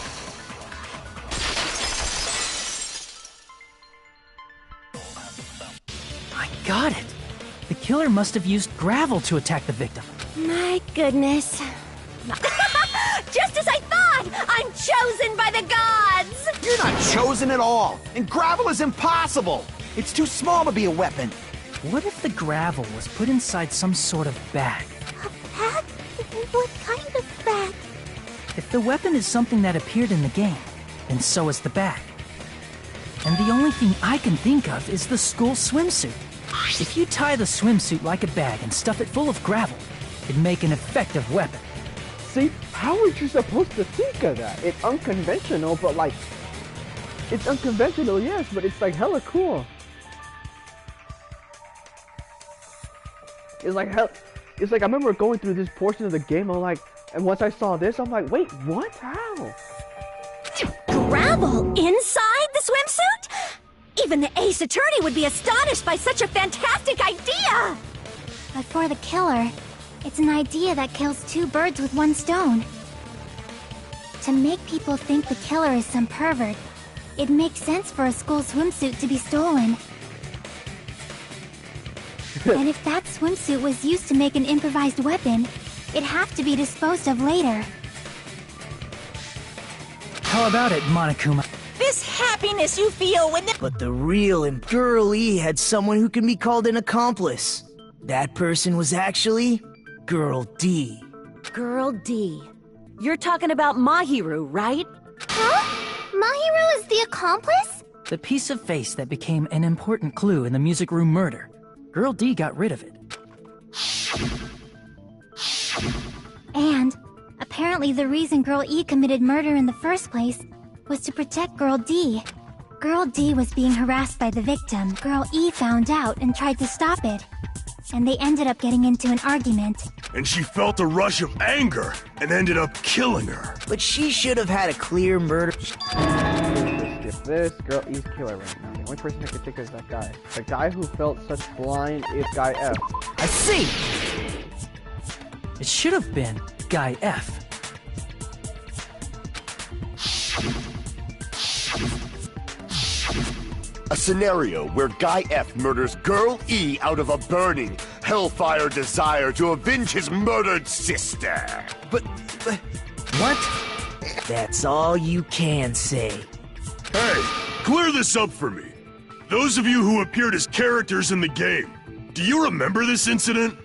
I got it. The killer must have used gravel to attack the victim. My goodness. Just as I thought! I'm chosen by the gods! You're not chosen at all, and gravel is impossible. It's too small to be a weapon. What if the gravel was put inside some sort of bag? A bag? What kind of bag? If the weapon is something that appeared in the game, then so is the bag. And the only thing I can think of is the school swimsuit. If you tie the swimsuit like a bag and stuff it full of gravel, it'd make an effective weapon. See, how are you supposed to think of that? It's unconventional, but like... It's unconventional, yes, but it's like hella cool. It's like hell... It's like I remember going through this portion of the game, I'm like... And once I saw this, I'm like, wait, what? How? Gravel inside the swimsuit? Even the ace attorney would be astonished by such a fantastic idea! But for the killer, it's an idea that kills two birds with one stone. To make people think the killer is some pervert, it makes sense for a school swimsuit to be stolen. And if that swimsuit was used to make an improvised weapon, it'd have to be disposed of later. How about it, Monokuma? This happiness you feel when the... But the real Girl E had someone who can be called an accomplice. That person was actually Girl D. Girl D. You're talking about Mahiru, right? Huh? Mahiru is the accomplice? The piece of face that became an important clue in the music room murder. Girl D got rid of it. And apparently the reason Girl E committed murder in the first place was to protect Girl D. Girl D was being harassed by the victim. Girl E found out and tried to stop it. And they ended up getting into an argument. And she felt a rush of anger and ended up killing her. But she should have had a clear murder. Skip this. Girl E's killer right now. The only person I can think of is that guy. The guy who felt such blind is Guy F. I see! It should have been Guy F. A scenario where Guy F murders Girl E out of a burning, hellfire desire to avenge his murdered sister. But what? That's all you can say. Hey, clear this up for me. Those of you who appeared as characters in the game, do you remember this incident?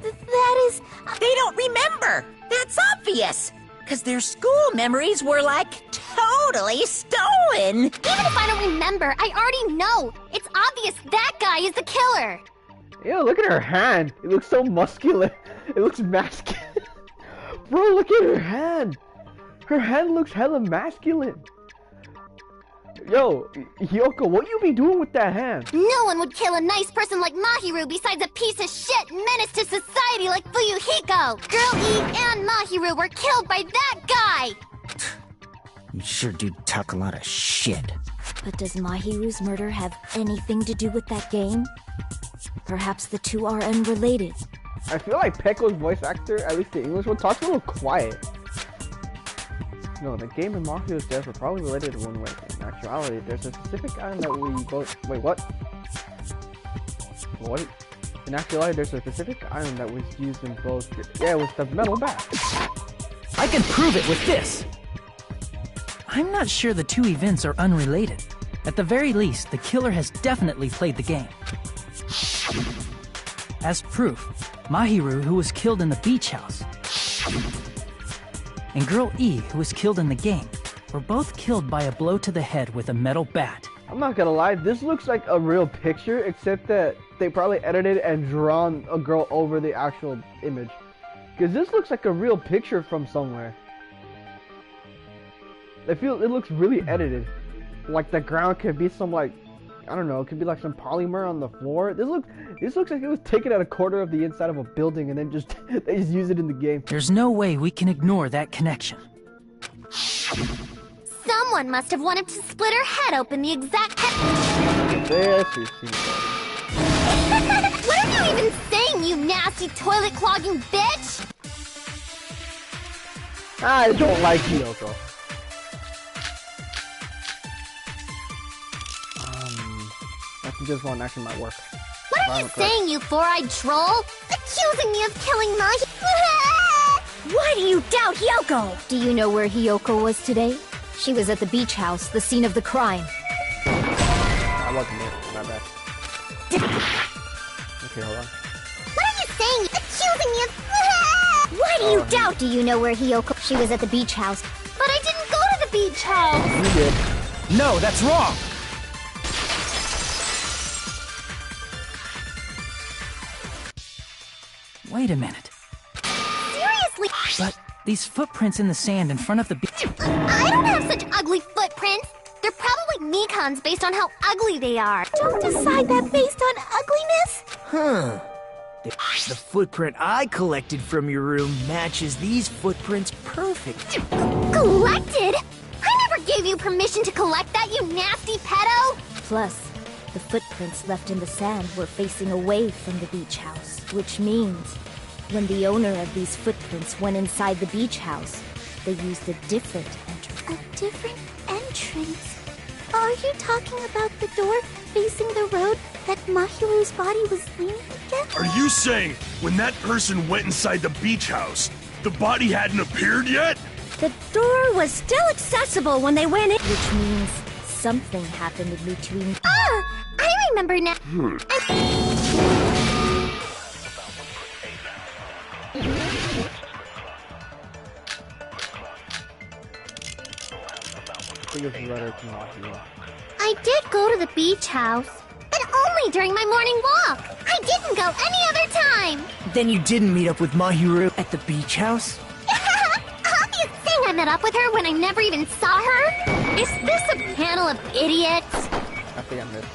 That is... They don't remember! That's obvious! Because their school memories were, like, totally stolen! Even if I don't remember, I already know! It's obvious that guy is the killer! Ew, look at her hand. It looks so muscular. It looks masculine. Bro, look at her hand. Her hand looks hella masculine. Yo, Hiyoko, what you be doing with that hand? No one would kill a nice person like Mahiru besides a piece of shit menace to society like Fuyuhiko. Girl E and Mahiru were killed by that guy. You sure do talk a lot of shit. But does Mahiru's murder have anything to do with that game? Perhaps the two are unrelated. I feel like Pecco's voice actor, at least the English one, talks a little quiet. No, the game and Mahiru's death were probably related in one way. In actuality, there's a specific item that we both... Wait, what? What? In actuality, there's a specific item that was used in both... Yeah, it was the metal bat. I can prove it with this! I'm not sure the two events are unrelated. At the very least, the killer has definitely played the game. As proof, Mahiru, who was killed in the beach house, and Girl E, who was killed in the game, were both killed by a blow to the head with a metal bat. I'm not gonna lie, this looks like a real picture, except that they probably edited and drawn a girl over the actual image. Because this looks like a real picture from somewhere. I feel it looks really edited. Like the ground could be some like, I don't know, it could be like some polymer on the floor. This looks like it was taken at a corner of the inside of a building and then just they just use it in the game. There's no way we can ignore that connection. Someone must have wanted to split her head open the exact What are you even saying, you nasty toilet clogging bitch? I don't like Hiyoko. I think this one actually might work. What are you saying, you four-eyed troll? Accusing me of killing my... Why do you doubt Hiyoko? Do you know where Hiyoko was today? She was at the beach house, the scene of the crime. I wasn't there. My bad. Okay, hold on. What are you saying? Accusing me of... Why do you doubt? Do you know where Hiyoko... She was at the beach house. But I didn't go to the beach house. You did. No, that's wrong! Wait a minute. Seriously? But these footprints in the sand in front of the beach... I don't have such ugly footprints. They're probably Mikan's based on how ugly they are. Don't decide that based on ugliness. Huh. The footprint I collected from your room matches these footprints perfect. Collected? I never gave you permission to collect that, you nasty pedo! Plus, the footprints left in the sand were facing away from the beach house, which means when the owner of these footprints went inside the beach house, they used a different entrance. A different entrance? Are you talking about the door facing the road that Mahiru's body was leaning against? Are you saying when that person went inside the beach house, the body hadn't appeared yet? The door was still accessible when they went in. Which means something happened in between. Ah! I remember now. I did go to the beach house, but only during my morning walk. I didn't go any other time. Then you didn't meet up with Mahiru at the beach house? Obvious thing I met up with her when I never even saw her. Is this a panel of idiots? I think I missed.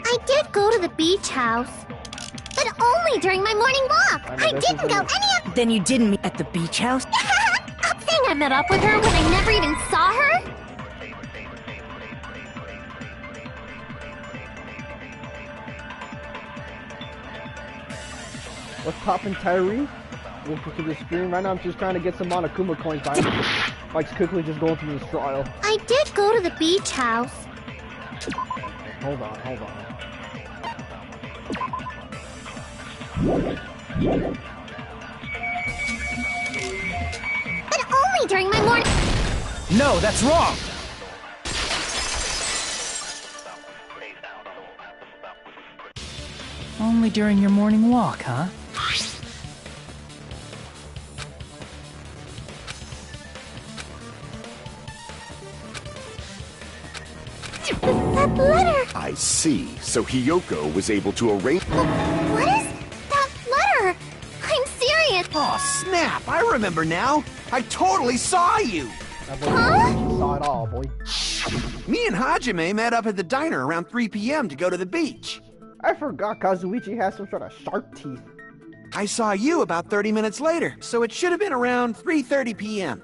I did go to the beach house, but only during my morning walk. I didn't go any... Then you didn't meet at the beach house? Thing I met up with her when I never even saw her? What's poppin', Tyree? Welcome to the stream. Right now I'm just trying to get some Monokuma coins by him. Mike's quickly just going through this trial. I did go to the beach house. Hold on, hold on. But only during my morning... No, that's wrong! Only during your morning walk, huh? That letter! I see. So Hiyoko was able to arrange. What is that letter? I'm serious! Oh, snap! I remember now. I totally saw you. Saw it all, boy. Me and Hajime met up at the diner around 3 p.m. to go to the beach. I forgot Kazuichi has some sort of shark teeth. I saw you about 30 minutes later, so it should have been around 3:30 p.m.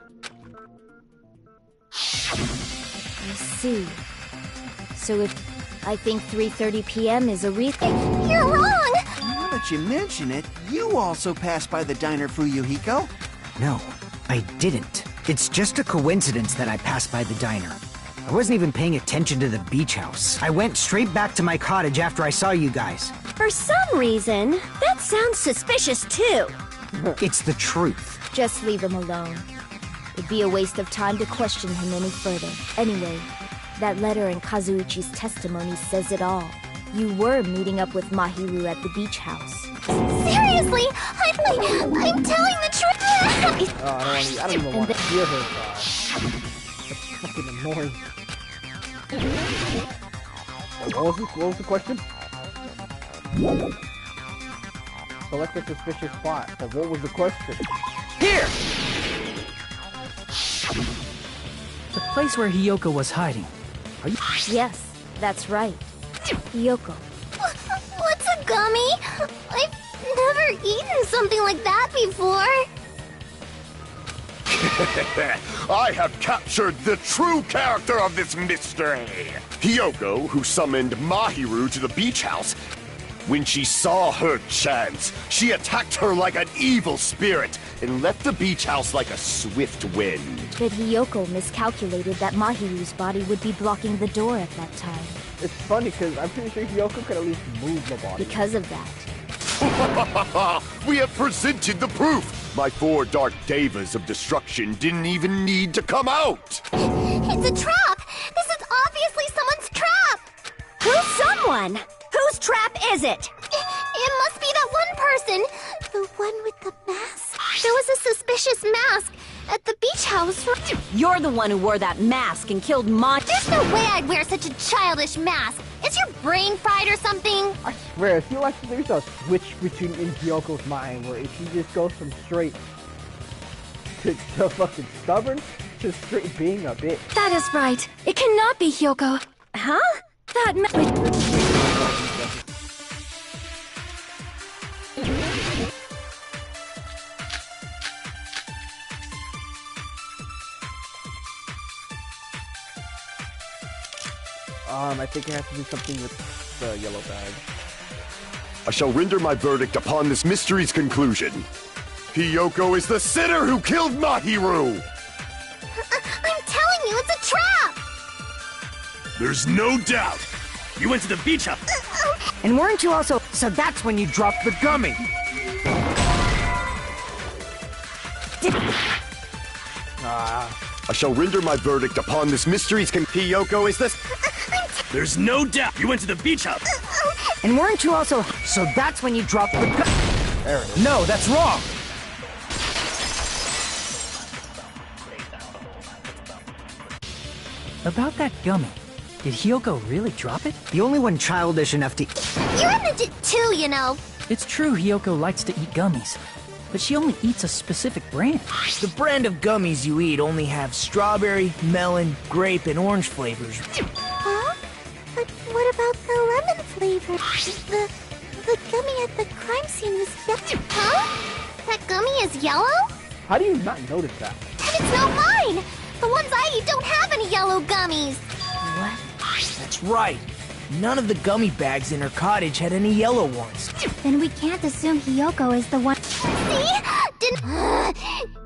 I see. So if I think 3:30 p.m. is a You're wrong! Now that you mention it, you also passed by the diner, Fuyuhiko. No, I didn't. It's just a coincidence that I passed by the diner. I wasn't even paying attention to the beach house. I went straight back to my cottage after I saw you guys. For some reason, that sounds suspicious too. It's the truth. Just leave him alone. It'd be a waste of time to question him any further. Anyway, that letter in Kazuichi's testimony says it all. You were meeting up with Mahiru at the beach house. Seriously? I'm telling the truth! I don't even want to hear her cry. That's fucking annoying. What was the question? Select a suspicious spot. But what was the question? Here! The place where Hiyoko was hiding. Yes, that's right. Hiyoko. What's a gummy? I've never eaten something like that before. I have captured the true character of this mystery. Hiyoko, who summoned Mahiru to the beach house. When she saw her chance, she attacked her like an evil spirit and left the beach house like a swift wind. But Hiyoko miscalculated that Mahiru's body would be blocking the door at that time. It's funny because I'm pretty sure Hiyoko could at least move the body. Because of that. We have presented the proof. My 4 dark devas of destruction didn't even need to come out. It's a trap! This is obviously someone's trap! Who's someone? Whose trap is it? It must be that one person. The one with the mask. There was a suspicious mask at the beach house. You're the one who wore that mask and killed Ma. There's no way I'd wear such a childish mask. Is your brain fried or something? I swear, I feel like there's a switch between in Hyoko's mind where she just goes from straight to fucking stubborn to straight being a bitch. That is right. It cannot be Hyoko. Huh? That I think it has to do something with the yellow bag. I shall render my verdict upon this mystery's conclusion. Hiyoko is the sinner who killed Mahiru! I'm telling you, it's a trap! There's no doubt. You went to the beach house. And weren't you also... So that's when you dropped the gummy. I shall render my verdict upon this mystery's Hiyoko is the... There's no doubt. You went to the beach house. And weren't you also... So that's when you dropped the gummy. There it is. No, that's wrong. About that gummy, did Hiyoko really drop it? The only one childish enough to... You're an idiot too, you know. It's true Hiyoko likes to eat gummies, but she only eats a specific brand. The brand of gummies you eat only have strawberry, melon, grape, and orange flavors. Huh? But what about the lemon flavor? The gummy at the crime scene was yellow. Huh? That gummy is yellow? How do you not notice that? And it's not mine! The ones I eat don't have any yellow gummies! What? That's right. None of the gummy bags in her cottage had any yellow ones. Then we can't assume Hiyoko is the one. See? Didn't.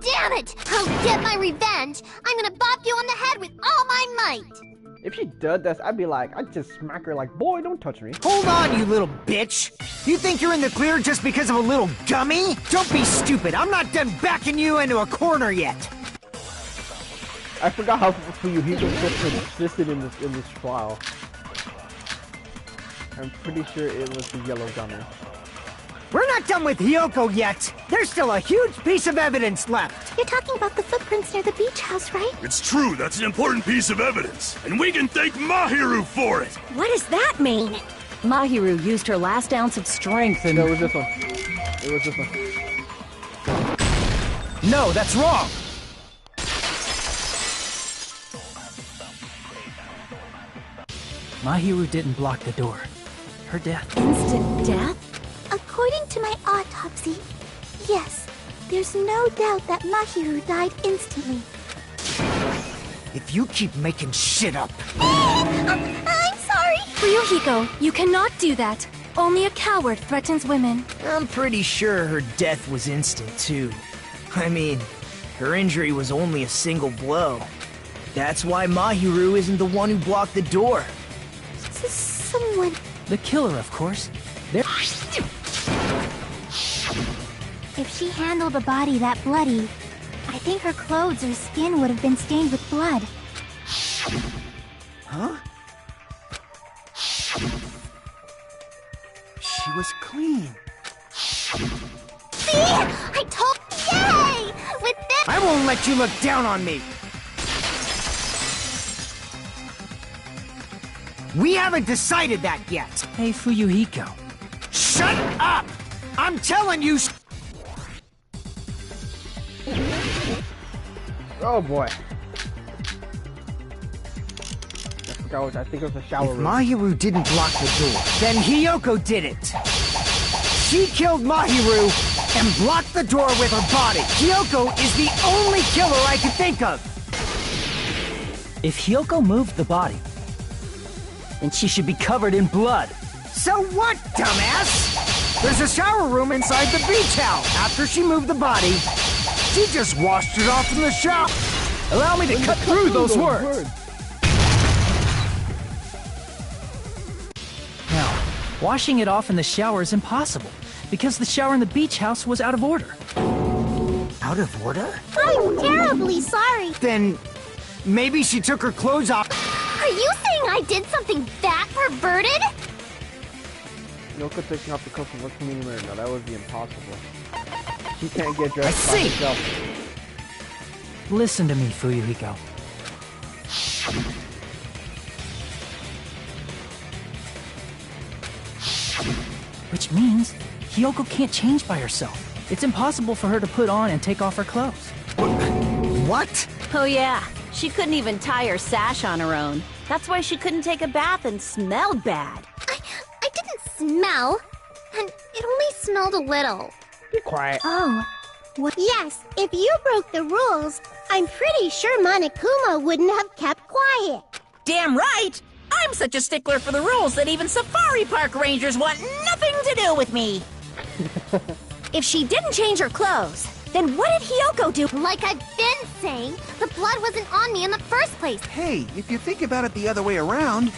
Damn it! I'll get my revenge! I'm gonna bop you on the head with all my might! If she did this, I'd be like, I'd just smack her like, boy, don't touch me. Hold on, you little bitch! You think you're in the clear just because of a little gummy? Don't be stupid, I'm not done backing you into a corner yet! I forgot how Fuyuhiko's so persistent in this trial. I'm pretty sure it was the yellow gummy. We're not done with Hiyoko yet. There's still a huge piece of evidence left. You're talking about the footprints near the beach house, right? It's true, that's an important piece of evidence. And we can thank Mahiru for it. What does that mean? Mahiru used her last ounce of strength and... No, it was this one. It was this one. No, that's wrong! Mahiru didn't block the door. Her death. Instant death? According to my autopsy, yes. There's no doubt that Mahiru died instantly. If you keep making shit up... I'm sorry! Ryuhiko, you cannot do that. Only a coward threatens women. I'm pretty sure her death was instant, too. I mean, her injury was only a single blow. That's why Mahiru isn't the one who blocked the door. Someone... The killer, of course. There. If she handled a body that bloody, I think her clothes or skin would have been stained with blood. Huh? She was clean. See? I told... Yay! With this... I won't let you look down on me! We haven't decided that yet! Hey, Fuyuhiko. Shut up! I'm telling you... Oh boy. I think it was a shower If room. Mahiru didn't block the door, then Hiyoko did it! She killed Mahiru and blocked the door with her body! Hiyoko is the only killer I can think of! If Hiyoko moved the body, then she should be covered in blood. So what, dumbass? There's a shower room inside the beach house. After she moved the body, she just washed it off from the shower. Allow me to cut through those words. Now, washing it off in the shower is impossible, because the shower in the beach house was out of order. Out of order? I'm terribly sorry. Then, maybe she took her clothes off. Are you saying I did something that perverted? Yoko taking off the coat from working anywhere. No, that would be impossible. She can't get dressed I by see. herself. Listen to me, Fuyuhiko. Which means Hiyoko can't change by herself. It's impossible for her to put on and take off her clothes. What? Oh yeah, she couldn't even tie her sash on her own. That's why she couldn't take a bath and smelled bad. I didn't smell. And it only smelled a little. Be quiet. Oh. What? Yes, if you broke the rules, I'm pretty sure Monokuma wouldn't have kept quiet. Damn right! I'm such a stickler for the rules that even safari park rangers want nothing to do with me! If she didn't change her clothes, then what did Hiyoko do? Like I've been saying, the blood wasn't on me in the first place. Hey, if you think about it the other way around,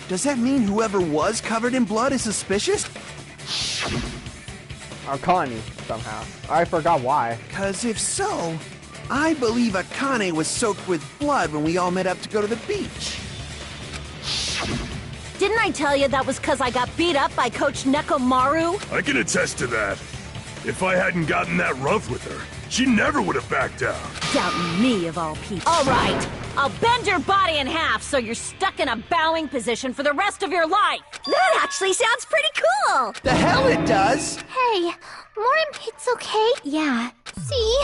does that mean whoever was covered in blood is suspicious? Akane, somehow. I forgot why. Because if so, I believe Akane was soaked with blood when we all met up to go to the beach. Didn't I tell you that was because I got beat up by Coach Nekomaru? I can attest to that. If I hadn't gotten that rough with her, she never would have backed down. Doubting me, of all people. All right, I'll bend your body in half so you're stuck in a bowing position for the rest of your life. That actually sounds pretty cool. The hell it does! Hey, Morin, it's okay. Yeah. See,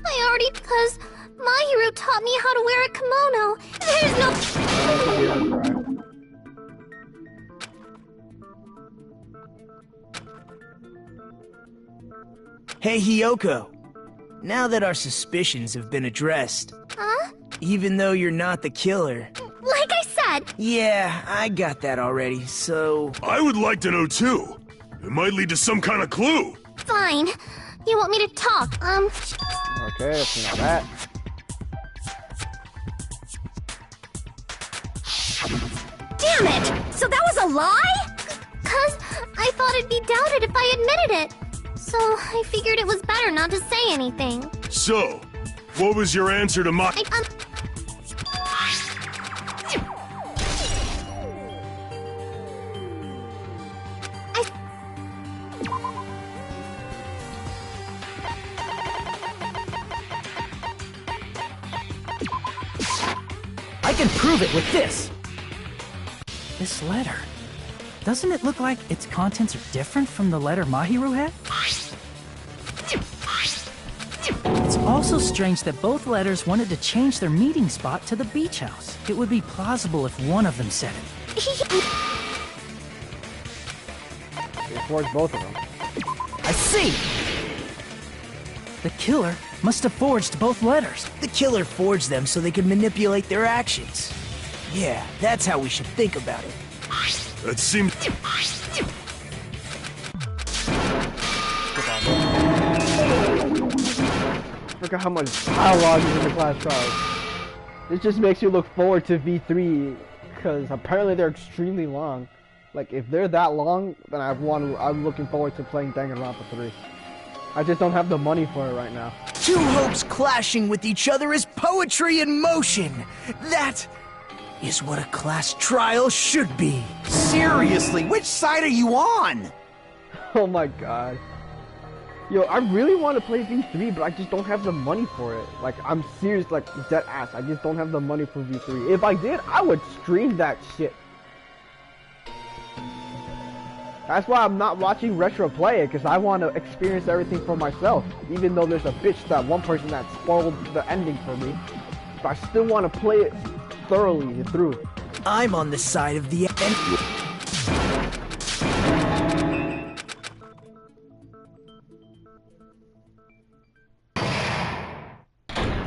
I already, because Mahiru taught me how to wear a kimono. There's no... Hey, Hiyoko. Now that our suspicions have been addressed, Huh? even though you're not the killer... Like I said... Yeah, I got that already, so... I would like to know too. It might lead to some kind of clue. Fine. You want me to talk, Okay, let's know that. Damn it! So that was a lie? 'Cause I thought it'd be doubted if I admitted it. So I figured it was better not to say anything. So, what was your answer to my... can prove it with this. This letter. Doesn't it look like its contents are different from the letter Mahiru had? It's also strange that both letters wanted to change their meeting spot to the beach house. It would be plausible if one of them said it. It forged both of them. I see! The killer must have forged both letters. The killer forged them so they could manipulate their actions. Yeah, that's how we should think about it. That seems... Look at how much dialogue is in the class trials. This just makes you look forward to V3, because apparently they're extremely long. Like, if they're that long, then I'm looking forward to playing Danganronpa 3. I just don't have the money for it right now. Two hopes clashing with each other is poetry in motion. That is what a class trial should be. Seriously, which side are you on? Oh my god. Yo, I really want to play V3, but I just don't have the money for it. Like, I'm serious, like, dead ass. I just don't have the money for V3. If I did, I would stream that shit. That's why I'm not watching Retro play it, because I want to experience everything for myself. Even though there's a bitch, that one person that spoiled the ending for me. But I still want to play it thoroughly through. I'm on the side of the end.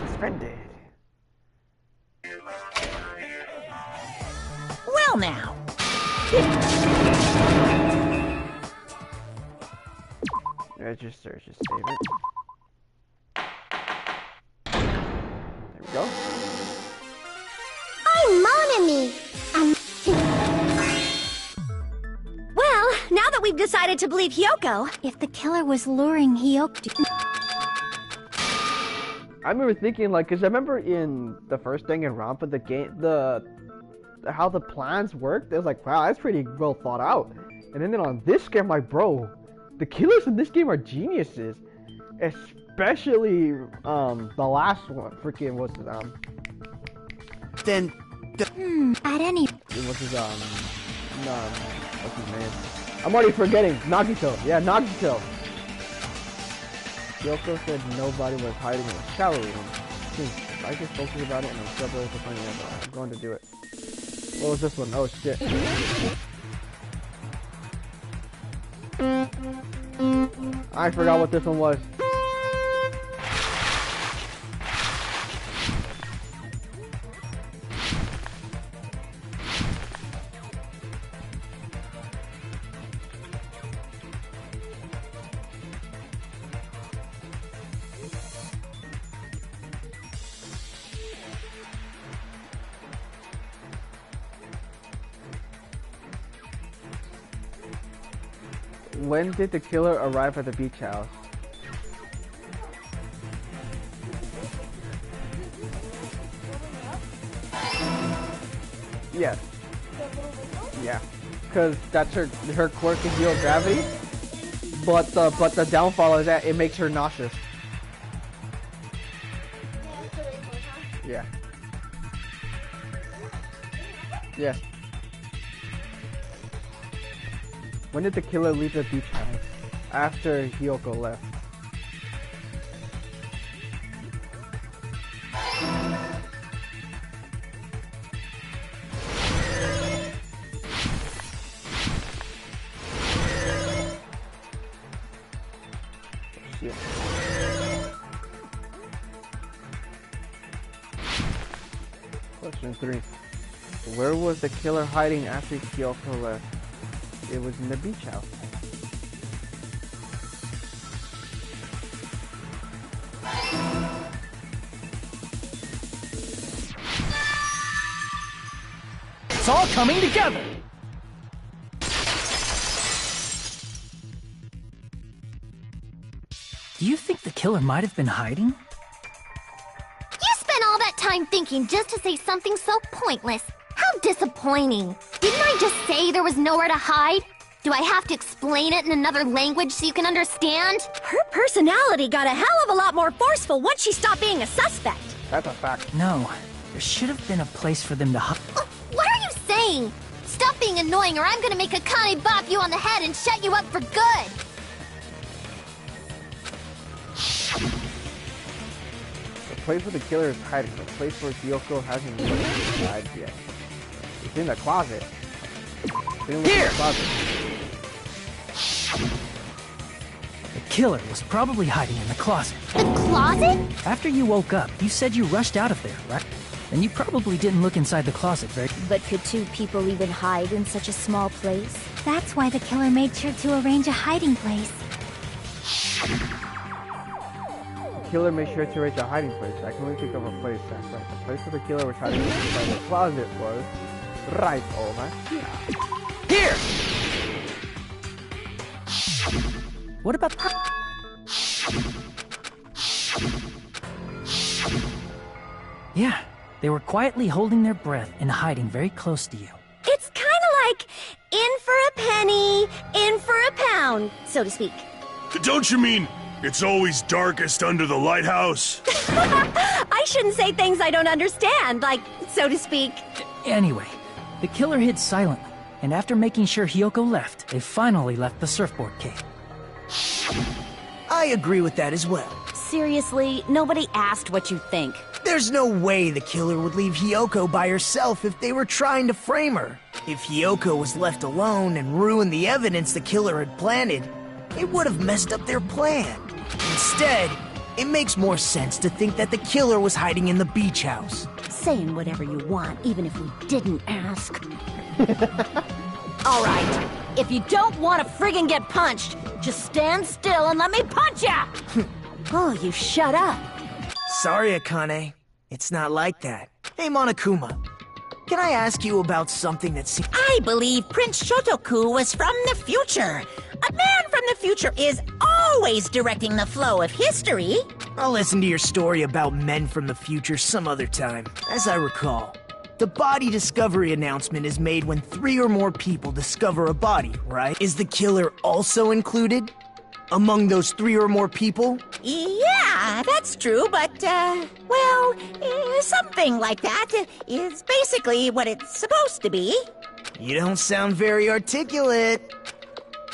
Suspended. Well now. Register, just save it. There we go. I'm mon ami. Well, now that we've decided to believe Hyoko, if the killer was luring Hyoko... I remember thinking, like, because I remember in the first Danganronpa, the game, how the plans worked, it was like, wow, that's pretty well thought out. And then on this game, like, bro, the killers in this game are geniuses. Especially, the last one, freaking, what's it, Then... at any... what's his, what's his name? I'm already forgetting, Nagito, yeah, Nagito. Yoko said nobody was hiding in the shower room. I just focus about it and I'm still able to find it, but I'm going to do it. What was this one? Oh shit. I forgot what this one was. When did the killer arrive at the beach house? Yes. Yeah. Because that's her quirk is zero gravity. But the downfall is that it makes her nauseous. Yeah. Yes. When did the killer leave the beach house? After Hyoko left. Yeah. Question 3. Where was the killer hiding after Hyoko left? It was in the beach house. It's all coming together! Do you think the killer might have been hiding? You spent all that time thinking just to say something so pointless. How disappointing. Didn't I just say there was nowhere to hide? Do I have to explain it in another language so you can understand? Her personality got a hell of a lot more forceful once she stopped being a suspect. That's a fact. No. There should have been a place for them to hide. What are you saying? Stop being annoying or I'm gonna make Akane bop you on the head and shut you up for good! The place where the killer is hiding, the place where Kyoko hasn't died yet. It's in the closet. Here! The killer was probably hiding in the closet. The closet? After you woke up, you said you rushed out of there, right? And you probably didn't look inside the closet very... But could two people even hide in such a small place? That's why the killer made sure to arrange a hiding place. The killer made sure to arrange a hiding place. I can only think of a place that's right. The place where the killer was hiding inside the closet was right over here. Here! What about... Yeah, they were quietly holding their breath and hiding very close to you. It's kinda like in for a penny, in for a pound, so to speak. Don't you mean it's always darkest under the lighthouse? I shouldn't say things I don't understand, like, so to speak. Anyway, the killer hid silently, and after making sure Hiyoko left, they finally left the surfboard cave. I agree with that as well. Seriously, nobody asked what you think. There's no way the killer would leave Hiyoko by herself if they were trying to frame her. If Hiyoko was left alone and ruined the evidence the killer had planted, it would have messed up their plan. Instead, it makes more sense to think that the killer was hiding in the beach house. Saying whatever you want, even if we didn't ask. All right, if you don't want to friggin' get punched, just stand still and let me punch ya! Oh, you shut up. Sorry, Akane. It's not like that. Hey, Monokuma. Can I ask you about something that seems... I believe Prince Shotoku was from the future. A man from the future is always directing the flow of history. I'll listen to your story about men from the future some other time. As I recall, the body discovery announcement is made when 3 or more people discover a body, right? Is the killer also included among those 3 or more people? Yeah, that's true, but, well, something like that is basically what it's supposed to be. You don't sound very articulate.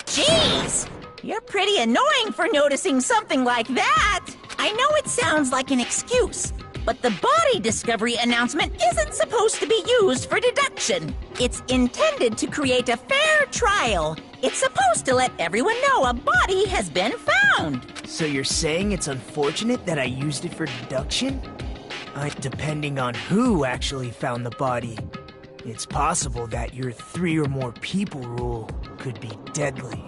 Jeez! You're pretty annoying for noticing something like that. I know it sounds like an excuse, but the body discovery announcement isn't supposed to be used for deduction. It's intended to create a fair trial. It's supposed to let everyone know a body has been found. So you're saying it's unfortunate that I used it for deduction? Depending on who actually found the body, it's possible that your 3 or more people rule could be deadly.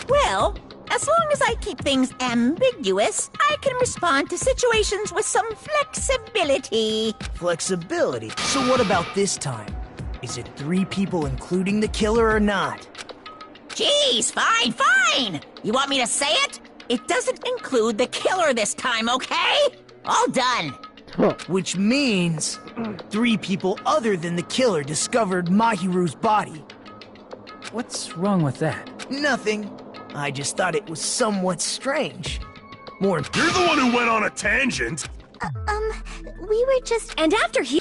Well, as long as I keep things ambiguous, I can respond to situations with some flexibility. Flexibility? So what about this time? Is it 3 people including the killer or not? Jeez, fine! You want me to say it? It doesn't include the killer this time, okay? All done. Which means 3 people other than the killer discovered Mahiru's body. What's wrong with that? Nothing. I just thought it was somewhat strange. You're the one who went on a tangent. We were just... And after he...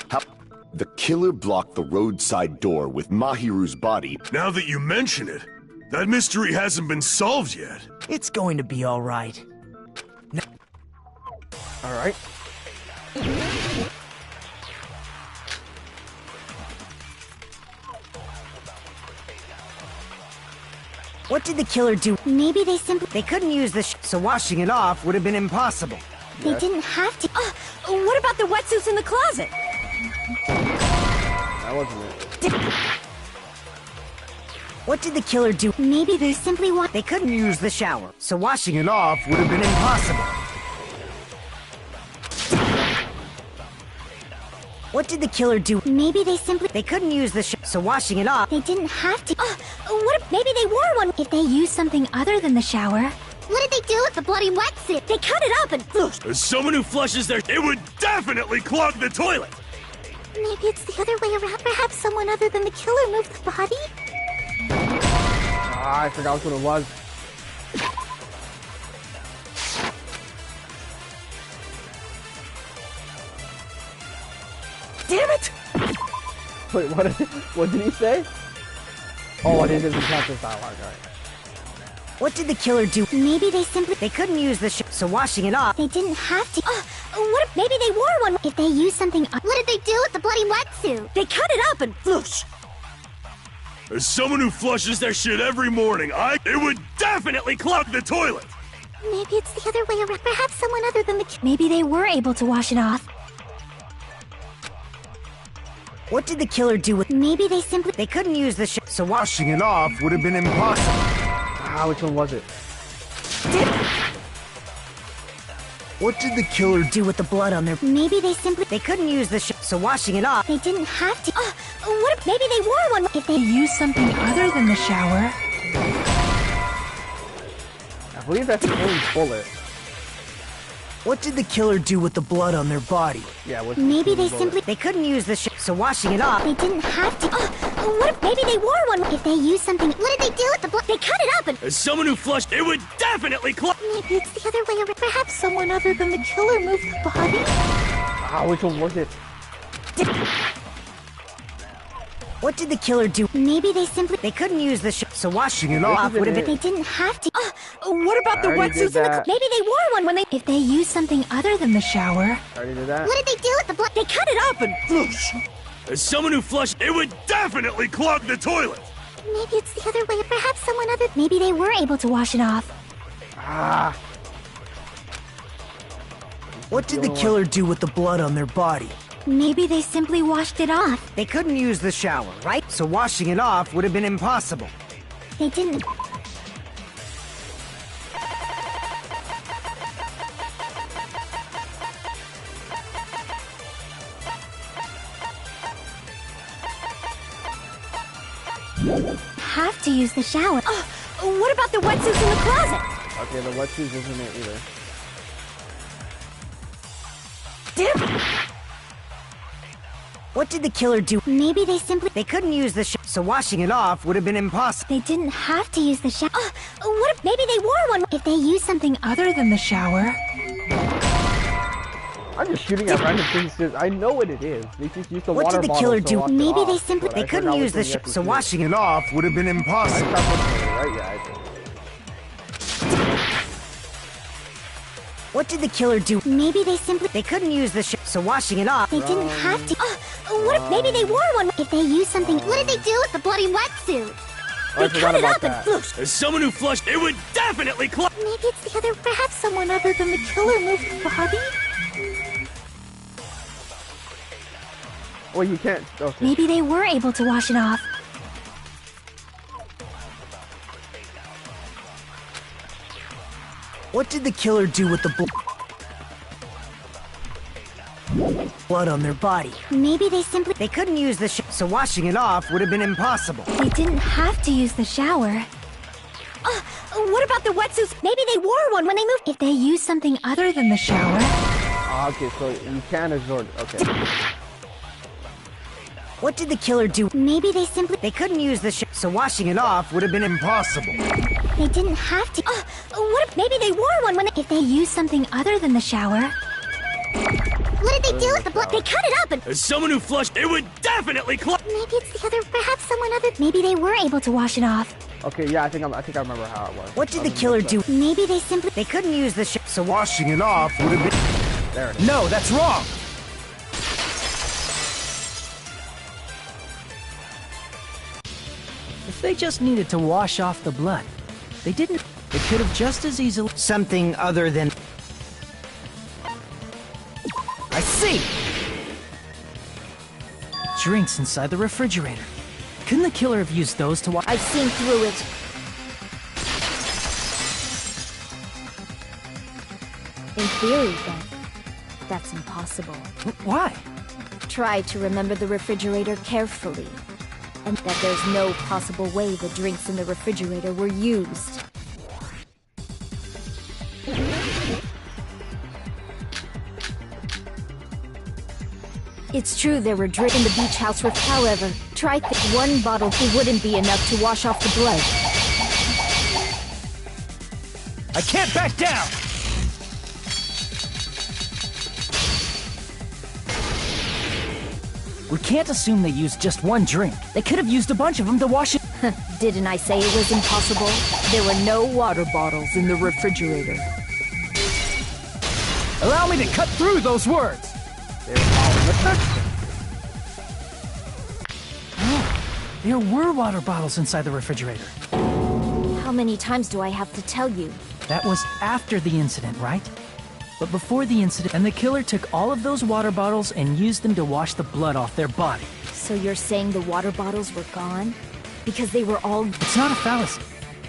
The killer blocked the roadside door with Mahiru's body. Now that you mention it, that mystery hasn't been solved yet. It's going to be all right. All right. What did the killer do? Maybe they simply... They couldn't use the so washing it off would have been impossible. They didn't have to... what about the wetsuits in the closet? That wasn't it. What did the killer do? Maybe they simply want... They couldn't use the shower, so washing it off would have been impossible. What did the killer do? Maybe they simply... They couldn't use the so washing it off... They didn't have to... what if maybe they wore one? If they used something other than the shower... What did they do with the bloody wetsuit? They cut it up and... As someone who flushes their... It would definitely clog the toilet! Maybe it's the other way around. Perhaps someone other than the killer moved the body? I forgot what it was. Wait, what did he say? Oh, it doesn't count this dialogue, alright. What did the killer do? Maybe they simply... They couldn't use the so washing it off... They didn't have to... what if maybe they wore one? If they used something... What did they do with the bloody wetsuit? They cut it up and floosh. As someone who flushes their shit every morning, it would definitely clog the toilet! Maybe it's the other way around. Perhaps someone other than the... Maybe they were able to wash it off. What did the killer do with... Maybe they simply... They couldn't use the so washing it off would have been impossible. Which one was it? What did the killer do with the blood on their... Maybe they simply... They couldn't use the so washing it off... They didn't have to... what if maybe they wore one? If they used something other than the shower... I believe that's the only bullet. What did the killer do with the blood on their body? Yeah, maybe they simply... They couldn't use the so washing it off... They didn't have to... what if maybe they wore one? If they used something... What did they do with the blood? They cut it up and... As someone who flushed, it would definitely clog... Maybe it's the other way around. Perhaps someone other than the killer moved the body? Which one was it? What did the killer do? Maybe they simply... They couldn't use the so washing it off would have been... They didn't have to... what about the wetsuits in the... Maybe they wore one when they... If they used something other than the shower... I already did that. What did they do with the blood? They cut it up and floosh. As someone who flushed, it would definitely clog the toilet! Maybe it's the other way. Perhaps someone other... Maybe they were able to wash it off. What did the killer do with the blood on their body? Maybe they simply washed it off. They couldn't use the shower, right? So washing it off would have been impossible. They didn't... Have to use the shower. What about the wetsuits in the closet? Okay, the wetsuits isn't it either. What did the killer do? Maybe they simply... They couldn't use the so washing it off would have been impossible. They didn't have to use the shower. What if maybe they wore one? If they used something other than the shower... I'm just shooting at random things. I know what it is. They just used the what water did the killer bottle, do? Maybe they simply... They couldn't use the so washing it off would have been impossible. Right? Yeah, I think. What did the killer do? Maybe they simply... They couldn't use the so washing it off. They didn't have to... what if maybe they wore one? If they used something... What did they do with the bloody wetsuit? They cut it up and floosh. As someone who flushed, it would definitely clog... Maybe it's the other... Perhaps someone other than the killer moved the body? Well, you can't... Okay. Maybe they were able to wash it off. What did the killer do with the blood on their body? Maybe they simply... They couldn't use the so washing it off would have been impossible. They didn't have to use the shower. What about the wetsuits? Maybe they wore one when they moved... If they used something other than the shower... Okay, so you can absorb it. Okay. What did the killer do? Maybe they simply... They couldn't use the so washing it off would have been impossible. They didn't have to... what if maybe they wore one when they... If they used something other than the shower... What did they do with the blood? They cut it up and... As someone who flushed, it would definitely clog... Maybe it's the other... Perhaps someone other... Maybe they were able to wash it off. Okay, yeah, I think I remember how it was. What did the killer do? Maybe they simply... They couldn't use the so washing it off would have been... There it is. No, that's wrong! If they just needed to wash off the blood, they didn't. They could have just as easily... Something other than... I see! Drinks inside the refrigerator. Couldn't the killer have used those to wash... I've seen through it. In theory, then, that's impossible. Why? Try to remember the refrigerator carefully, and that there's no possible way the drinks in the refrigerator were used. It's true there were drinks in the beach house roof. However, try one bottle wouldn't be enough to wash off the blood. I can't back down! We can't assume they used just one drink. They could have used a bunch of them to wash it. Didn't I say it was impossible? There were no water bottles in the refrigerator. Allow me to cut through those words! They were all in the section. Oh, there were water bottles inside the refrigerator. How many times do I have to tell you? That was after the incident, right? But before the incident, and the killer took all of those water bottles and used them to wash the blood off their body. So you're saying the water bottles were gone? Because they were all... It's not a fallacy.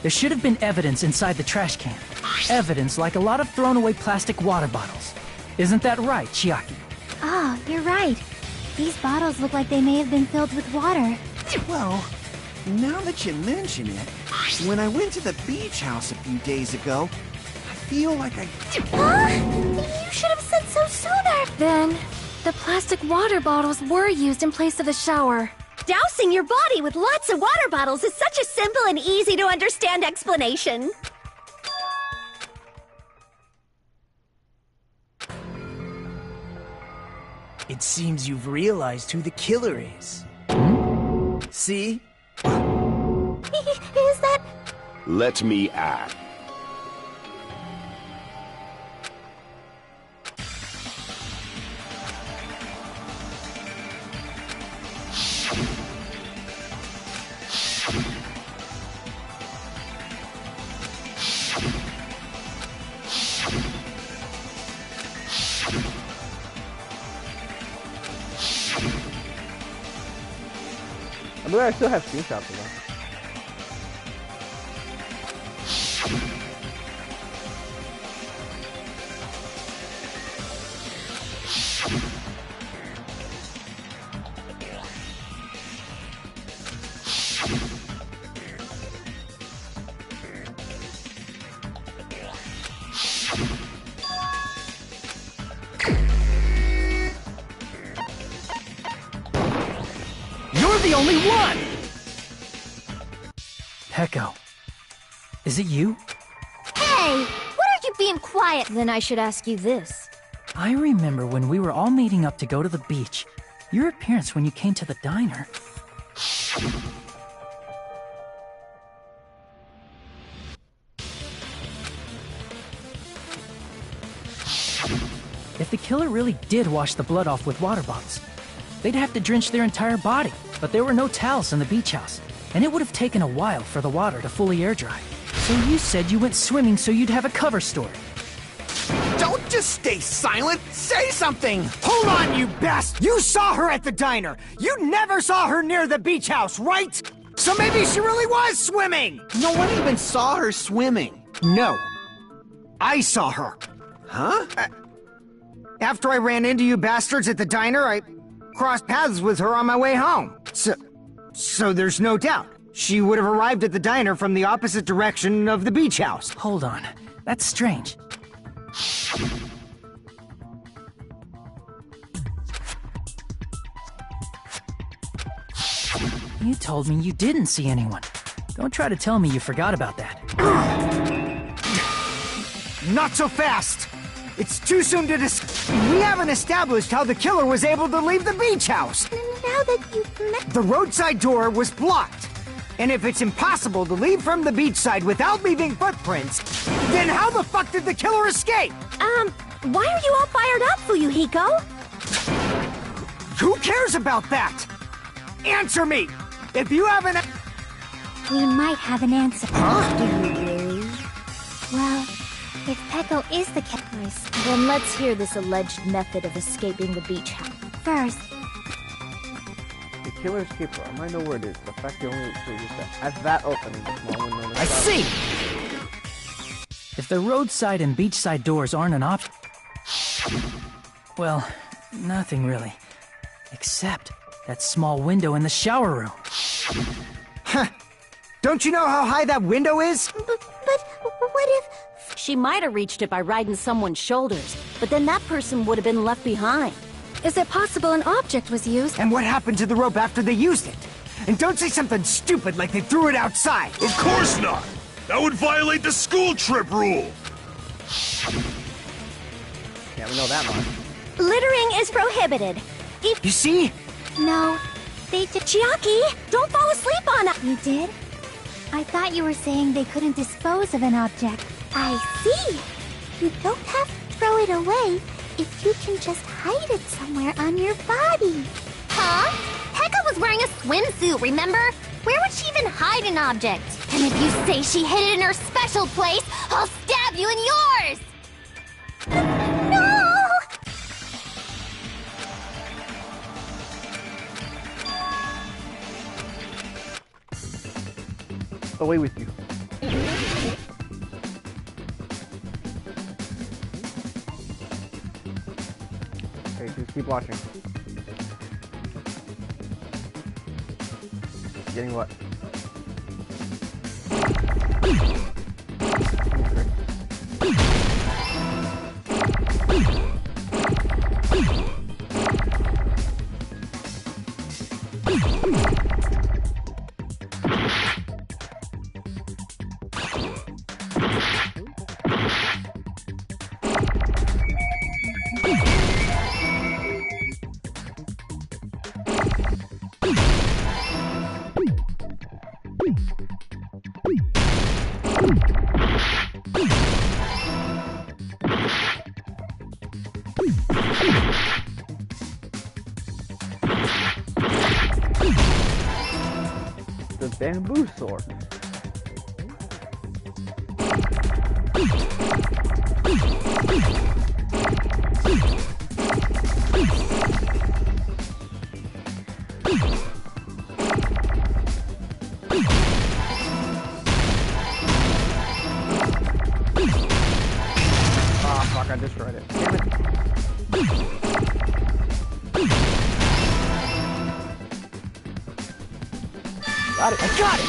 There should have been evidence inside the trash can. Evidence like a lot of thrown away plastic water bottles. Isn't that right, Chiaki? Oh, you're right. These bottles look like they may have been filled with water. Well, now that you mention it, when I went to the beach house a few days ago, I feel like I... You should have said so sooner! Then, the plastic water bottles were used in place of the shower. Dousing your body with lots of water bottles is such a simple and easy to understand explanation. It seems you've realized who the killer is. See? Is that... Let me add. I believe I still have screenshots of them. You're the only one! Peko. Is it you? Hey! What are you being quiet? Then I should ask you this. I remember when we were all meeting up to go to the beach. Your appearance when you came to the diner. If the killer really did wash the blood off with water bottles, they'd have to drench their entire body. But there were no towels in the beach house, and it would have taken a while for the water to fully air dry. So you said you went swimming so you'd have a cover story. Don't just stay silent! Say something! Hold on, you best! You saw her at the diner! You never saw her near the beach house, right? So maybe she really was swimming! No one even saw her swimming. No. I saw her. Huh? After I ran into you bastards at the diner, I crossed paths with her on my way home. So there's no doubt. She would have arrived at the diner from the opposite direction of the beach house. Hold on. That's strange. You told me you didn't see anyone. Don't try to tell me you forgot about that. Not so fast! It's too soon to We haven't established how the killer was able to leave the beach house! Now that you've met... The roadside door was blocked. And if it's impossible to leave from the beachside without leaving footprints, then how the fuck did the killer escape? Why are you all fired up, Fuyuhiko? Who cares about that? Answer me! If you have an... We might have an answer. Huh? Do you really? Well, if Peko is the killer... Then let's hear this alleged method of escaping the beach house. First, The killer escape room. I might know where it is. The fact you only figured that at that opening, the small window. On the I side. see! If the roadside and beachside doors aren't an option... Well, nothing really. Except that small window in the shower room. Huh. Don't you know how high that window is? but what if... She might have reached it by riding someone's shoulders, but then that person would have been left behind. Is it possible an object was used? And what happened to the rope after they used it? And don't say something stupid like they threw it outside. Of course not! That would violate the school trip rule! Yeah, we know that much. Littering is prohibited. You see? No, they just... Chiaki, don't fall asleep on us! You did? I thought you were saying they couldn't dispose of an object. I see! You don't have to throw it away if you can just hide it somewhere on your body. Huh? Pekka was wearing a swimsuit, remember? Where would she even hide an object? And if you say she hid it in her special place, I'll stab you in yours! No! Away with you. Okay, just keep watching. Getting what? The bamboo sword. Ah, fuck, I destroyed it. Damn it. Got it, I got it!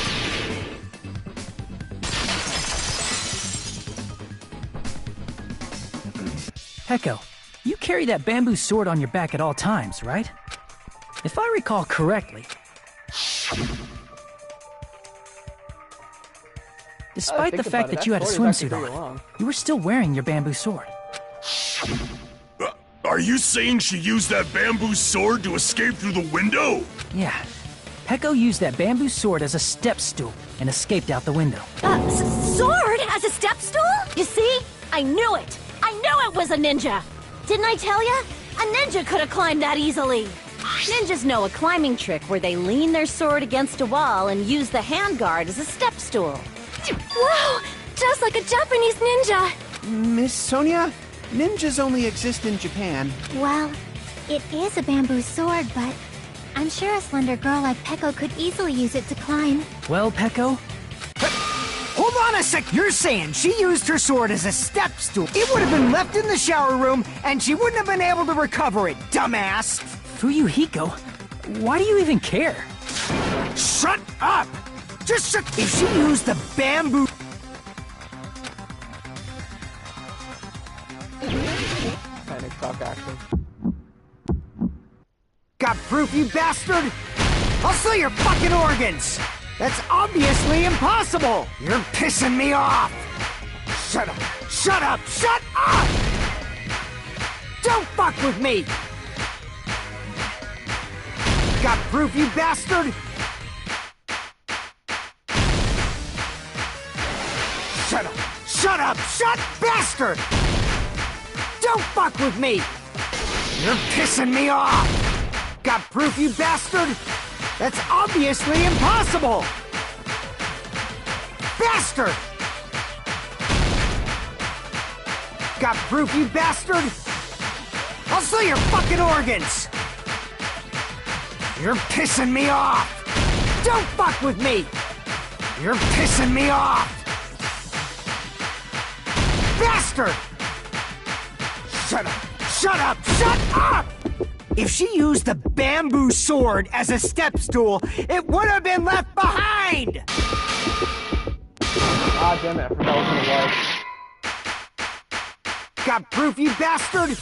Peko, you carry that bamboo sword on your back at all times, right? If I recall correctly, despite the fact that you had a swimsuit on, you were still wearing your bamboo sword. Are you saying she used that bamboo sword to escape through the window? Yeah. Peko used that bamboo sword as a step stool and escaped out the window. Sword as a step stool? You see? I knew it! I knew it was a ninja! Didn't I tell ya? A ninja could have climbed that easily! Ninjas know a climbing trick where they lean their sword against a wall and use the handguard as a step stool. Wow! Just like a Japanese ninja! Miss Sonia, ninjas only exist in Japan. Well, it is a bamboo sword, but I'm sure a slender girl like Peko could easily use it to climb. Well, Peko? Hold on a sec! You're saying she used her sword as a step stool. It would have been left in the shower room, and she wouldn't have been able to recover it, dumbass! Fuyuhiko, why do you even care? Shut up! Just shut... If she used the bamboo... Panic shock action. Got proof, you bastard? I'll sell your fucking organs! That's obviously impossible! You're pissing me off! Shut up! Shut up! Shut up! Don't fuck with me! Got proof, you bastard? Shut up! Shut up! Shut bastard! Don't fuck with me! You're pissing me off! Got proof, you bastard? That's obviously impossible! Bastard! Got proof, you bastard? I'll sell your fucking organs! You're pissing me off! Don't fuck with me! You're pissing me off! Bastard! Shut up! Shut up! Shut up! If she used the bamboo sword as a step stool, it would have been left behind! Ah, damn it, I forgot what it was. Got proof, you bastard?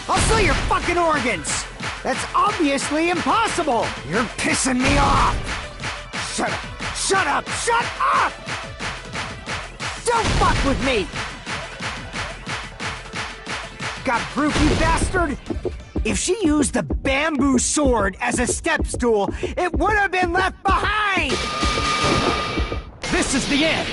I'll sell your fucking organs! That's obviously impossible! You're pissing me off! Shut up! Shut up! Shut up! Don't fuck with me! Got proof, you bastard? If she used the bamboo sword as a step stool, it would have been left behind! This is the end!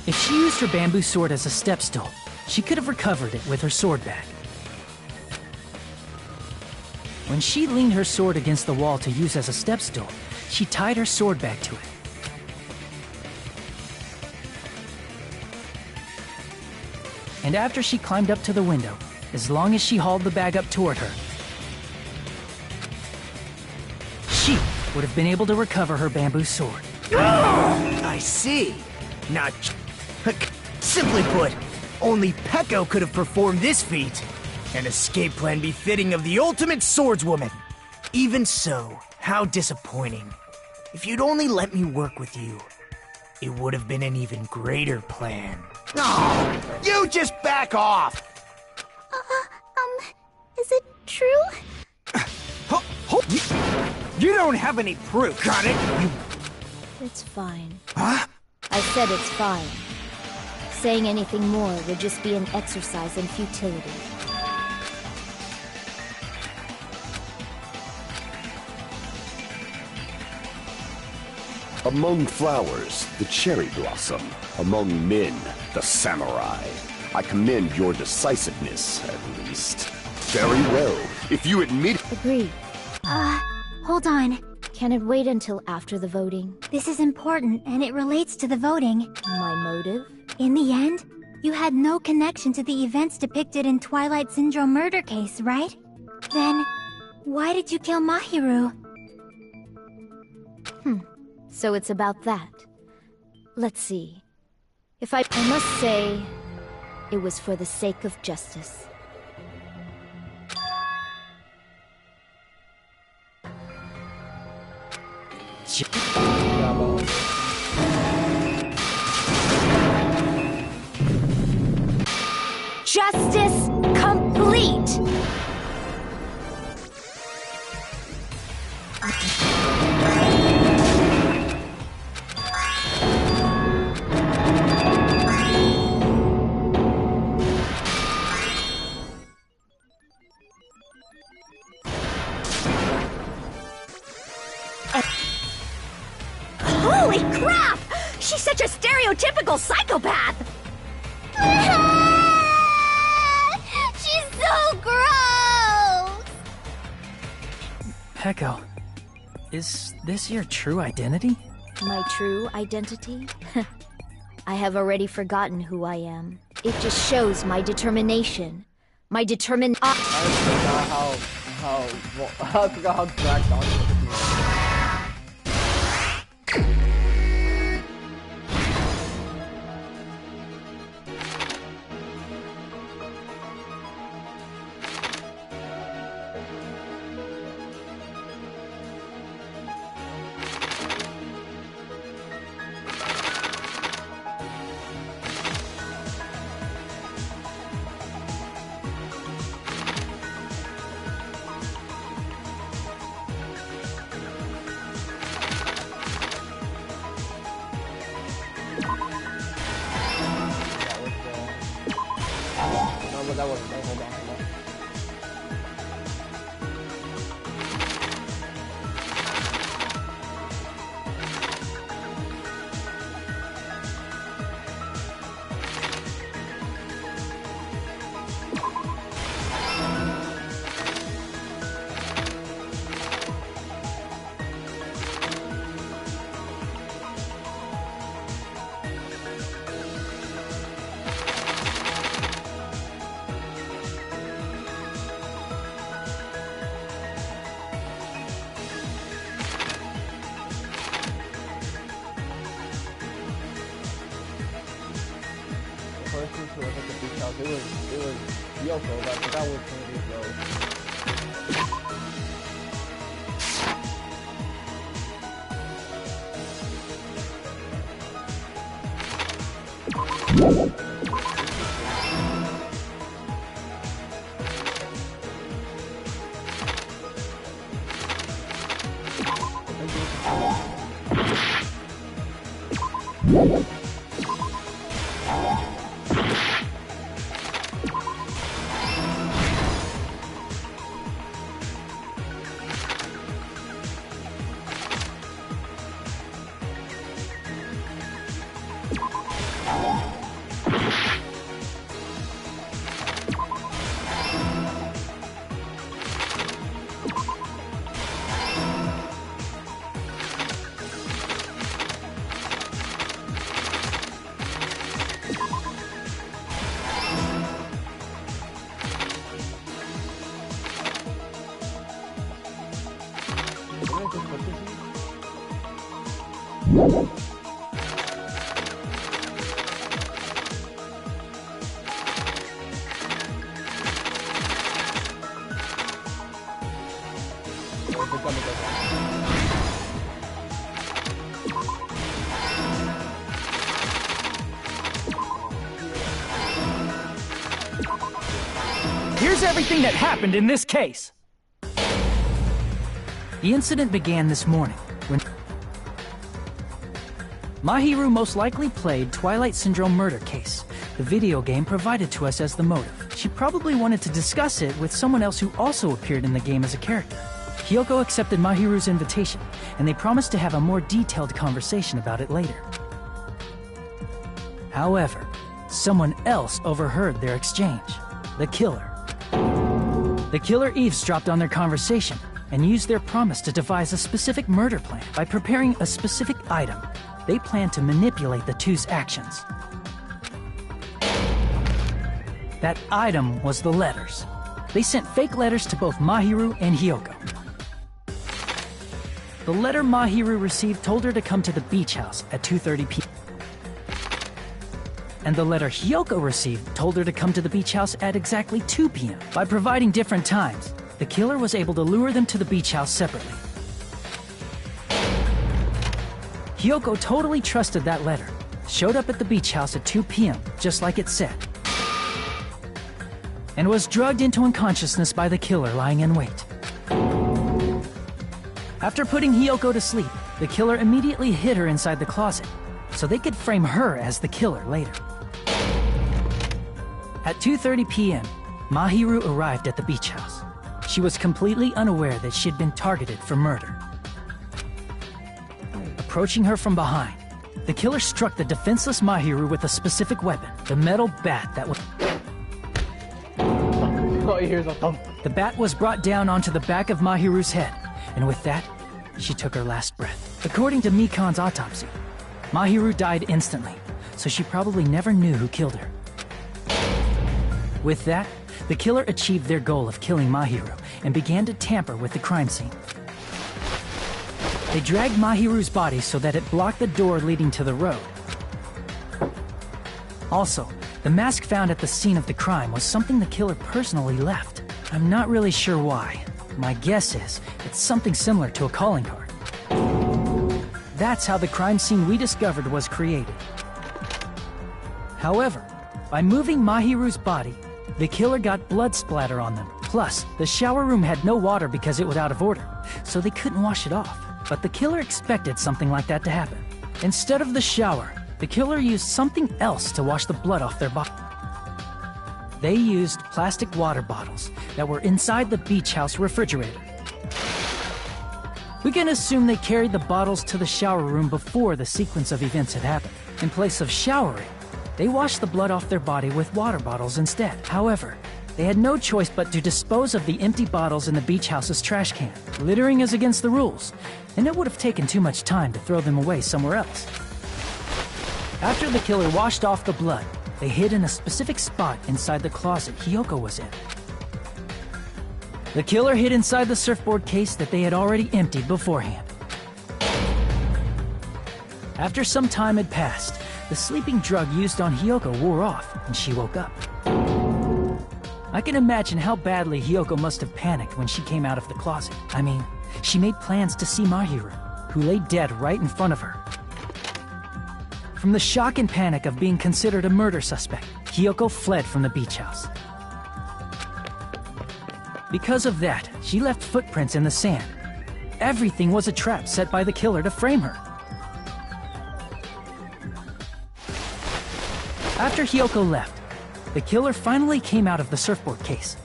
If she used her bamboo sword as a step stool, she could have recovered it with her sword bag. When she leaned her sword against the wall to use as a step stool, she tied her sword bag to it. And after she climbed up to the window, as long as she hauled the bag up toward her, she would have been able to recover her bamboo sword. I see. Not... Simply put, only Peko could have performed this feat. An escape plan befitting of the ultimate swordswoman. Even so, how disappointing. If you'd only let me work with you, it would have been an even greater plan. Oh, you just back off! Is it true? You don't have any proof. Got it? It's fine. Huh? I said it's fine. Saying anything more would just be an exercise in futility. Among flowers, the cherry blossom. Among men, the samurai. I commend your decisiveness, at least. Very well. If you admit... Agreed. Hold on. Can it wait until after the voting? This is important, and it relates to the voting. My motive? In the end, you had no connection to the events depicted in Twilight Syndrome murder case, right? Then, why did you kill Mahiru? So it's about that. Let's see. I must say, it was for the sake of justice. Justice complete! Holy crap! She's such a stereotypical psychopath! She's so gross! Peko, is this your true identity? My true identity? I have already forgotten who I am. It just shows my determination. My determination. I forgot how dragged on it was. That wasn't there. Hold on. To look at the beach house. It was Yoko, but I forgot which one just put this in? Here's everything that happened in this case. The incident began this morning, when Mahiru most likely played Twilight Syndrome Murder Case, the video game provided to us as the motive. She probably wanted to discuss it with someone else who also appeared in the game as a character. Hiyoko accepted Mahiru's invitation, and they promised to have a more detailed conversation about it later. However, someone else overheard their exchange. The killer. The killer eavesdropped on their conversation and used their promise to devise a specific murder plan. By preparing a specific item, they planned to manipulate the two's actions. That item was the letters. They sent fake letters to both Mahiru and Hiyoko. The letter Mahiru received told her to come to the beach house at 2:30 p.m. And the letter Hiyoko received told her to come to the beach house at exactly 2 p.m. By providing different times, the killer was able to lure them to the beach house separately. Hiyoko totally trusted that letter, showed up at the beach house at 2 p.m., just like it said, and was drugged into unconsciousness by the killer lying in wait. After putting Hiyoko to sleep, the killer immediately hid her inside the closet, so they could frame her as the killer later. At 2:30 p.m., Mahiru arrived at the beach house. She was completely unaware that she had been targeted for murder. Approaching her from behind, the killer struck the defenseless Mahiru with a specific weapon, the metal bat that was... The bat was brought down onto the back of Mahiru's head, and with that, she took her last breath. According to Mikan's autopsy, Mahiru died instantly, so she probably never knew who killed her. With that, the killer achieved their goal of killing Mahiru and began to tamper with the crime scene. They dragged Mahiru's body so that it blocked the door leading to the road. Also, the mask found at the scene of the crime was something the killer personally left. I'm not really sure why. My guess is it's something similar to a calling card. That's how the crime scene we discovered was created. However, by moving Mahiru's body, the killer got blood splatter on them. Plus, the shower room had no water because it was out of order, so they couldn't wash it off. But the killer expected something like that to happen. Instead of the shower, the killer used something else to wash the blood off their body. They used plastic water bottles that were inside the beach house refrigerator. We can assume they carried the bottles to the shower room before the sequence of events had happened. In place of showering, they washed the blood off their body with water bottles instead. However, they had no choice but to dispose of the empty bottles in the beach house's trash can. Littering is against the rules, and it would have taken too much time to throw them away somewhere else. After the killer washed off the blood, they hid in a specific spot inside the closet Hiyoko was in. The killer hid inside the surfboard case that they had already emptied beforehand. After some time had passed, the sleeping drug used on Hiyoko wore off, and she woke up. I can imagine how badly Hiyoko must have panicked when she came out of the closet. I mean, she made plans to see Mahiru, who lay dead right in front of her. From the shock and panic of being considered a murder suspect, Hiyoko fled from the beach house. Because of that, she left footprints in the sand. Everything was a trap set by the killer to frame her. After Hiyoko left, the killer finally came out of the surfboard case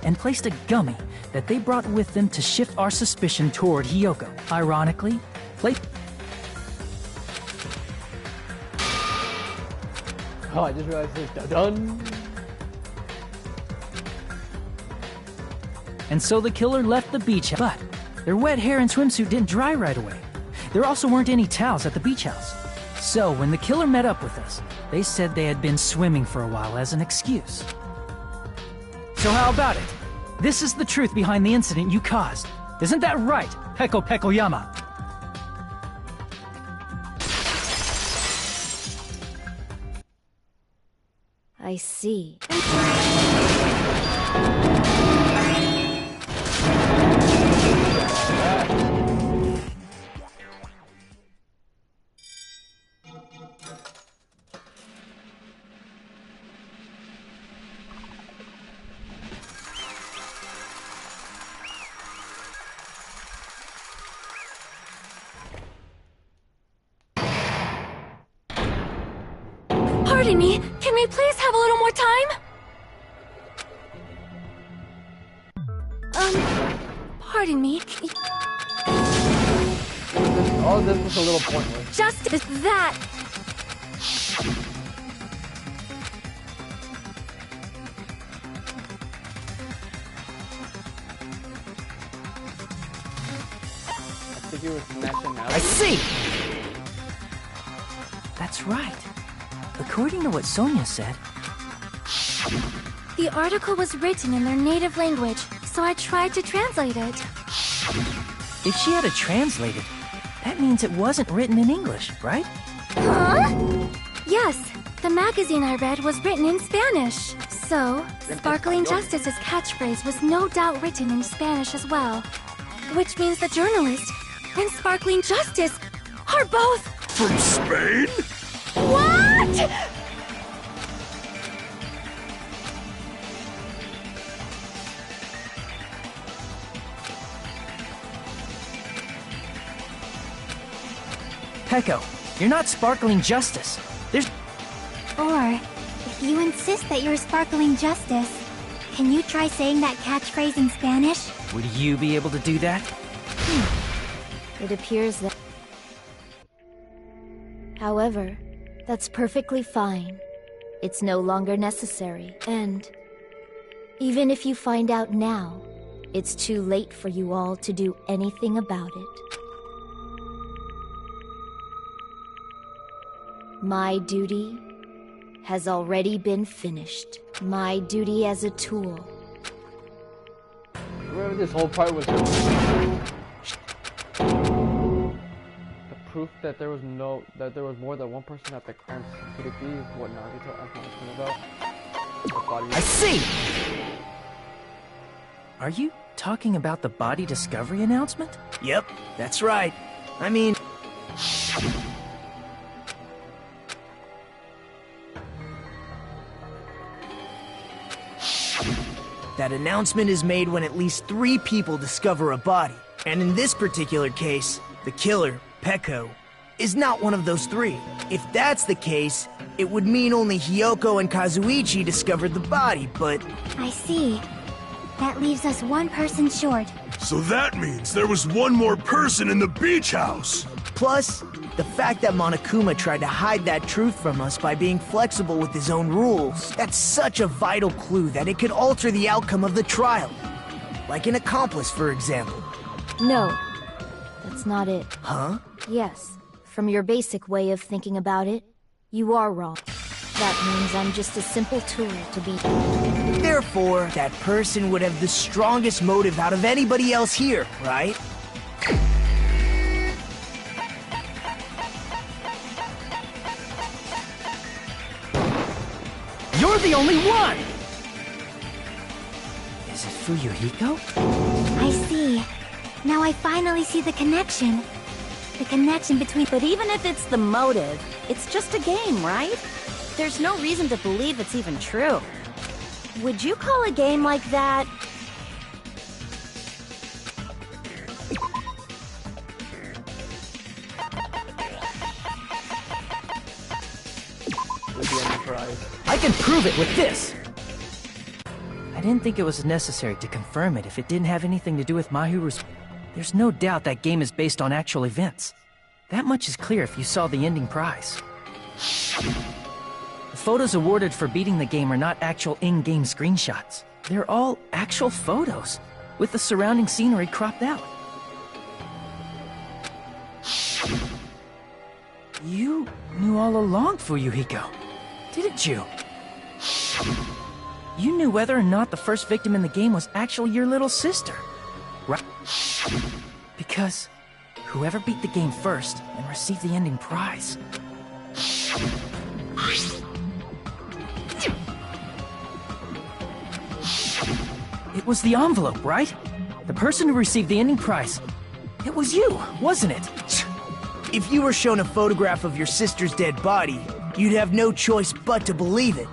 and placed a gummy that they brought with them to shift our suspicion toward Hiyoko. Ironically, Oh, I just realized this. Dun-dun. And so the killer left the beach, but their wet hair and swimsuit didn't dry right away. There also weren't any towels at the beach house. So when the killer met up with us, they said they had been swimming for a while as an excuse. So how about it? This is the truth behind the incident you caused. Isn't that right, Peko Pekoyama? I see. Pardon me, can we please have a little more time? Pardon me. All this was a little pointless. Just that. I think it was nationality. I see! That's right. According to what Sonia said, The article was written in their native language, so I tried to translate it. if she had to translate it, that means it wasn't written in English, right? Huh? Yes, the magazine I read was written in Spanish. So, Sparkling Justice's catchphrase was no doubt written in Spanish as well. Which means the journalist and Sparkling Justice are both... From Spain? What?! Peko, you're not Sparkling Justice. There's... Or, if you insist that you're Sparkling Justice, can you try saying that catchphrase in Spanish? Would you be able to do that? It appears that... However, that's perfectly fine. It's no longer necessary, and... even if you find out now, it's too late for you all to do anything about it. My duty has already been finished. My duty as a tool. Remember this whole part was the proof that there was more than one person at the crime scene. Could it be what Nagito asked me about? The body. I see! Are you talking about the body discovery announcement? Yep, that's right. I mean... that announcement is made when at least 3 people discover a body. And in this particular case, the killer, Peko, is not one of those 3. If that's the case, it would mean only Hiyoko and Kazuichi discovered the body, but... I see. That leaves us one person short. So that means there was one more person in the beach house. Plus, the fact that Monokuma tried to hide that truth from us by being flexible with his own rules, that's such a vital clue that it could alter the outcome of the trial. Like an accomplice, for example. No, that's not it. Huh? Yes, from your basic way of thinking about it, you are wrong. That means I'm just a simple tool to be... Therefore, that person would have the strongest motive out of anybody else here, right? You're the only one! Is it Fuyuhiko? I see. Now I finally see the connection. The connection between... But even if it's the motive, it's just a game, right? There's no reason to believe it's even true. Would you call a game like that... I can prove it with this! I didn't think it was necessary to confirm it if it didn't have anything to do with Mahiru's... There's no doubt that game is based on actual events. That much is clear if you saw the ending prize. The photos awarded for beating the game are not actual in-game screenshots. They're all actual photos, with the surrounding scenery cropped out. You knew all along, Fuyuhiko, didn't you? you knew whether or not the first victim in the game was actually your little sister, right? Because whoever beat the game first and received the ending prize. It was the envelope, right? The person who received the ending prize. It was you, wasn't it? If you were shown a photograph of your sister's dead body, you'd have no choice but to believe it.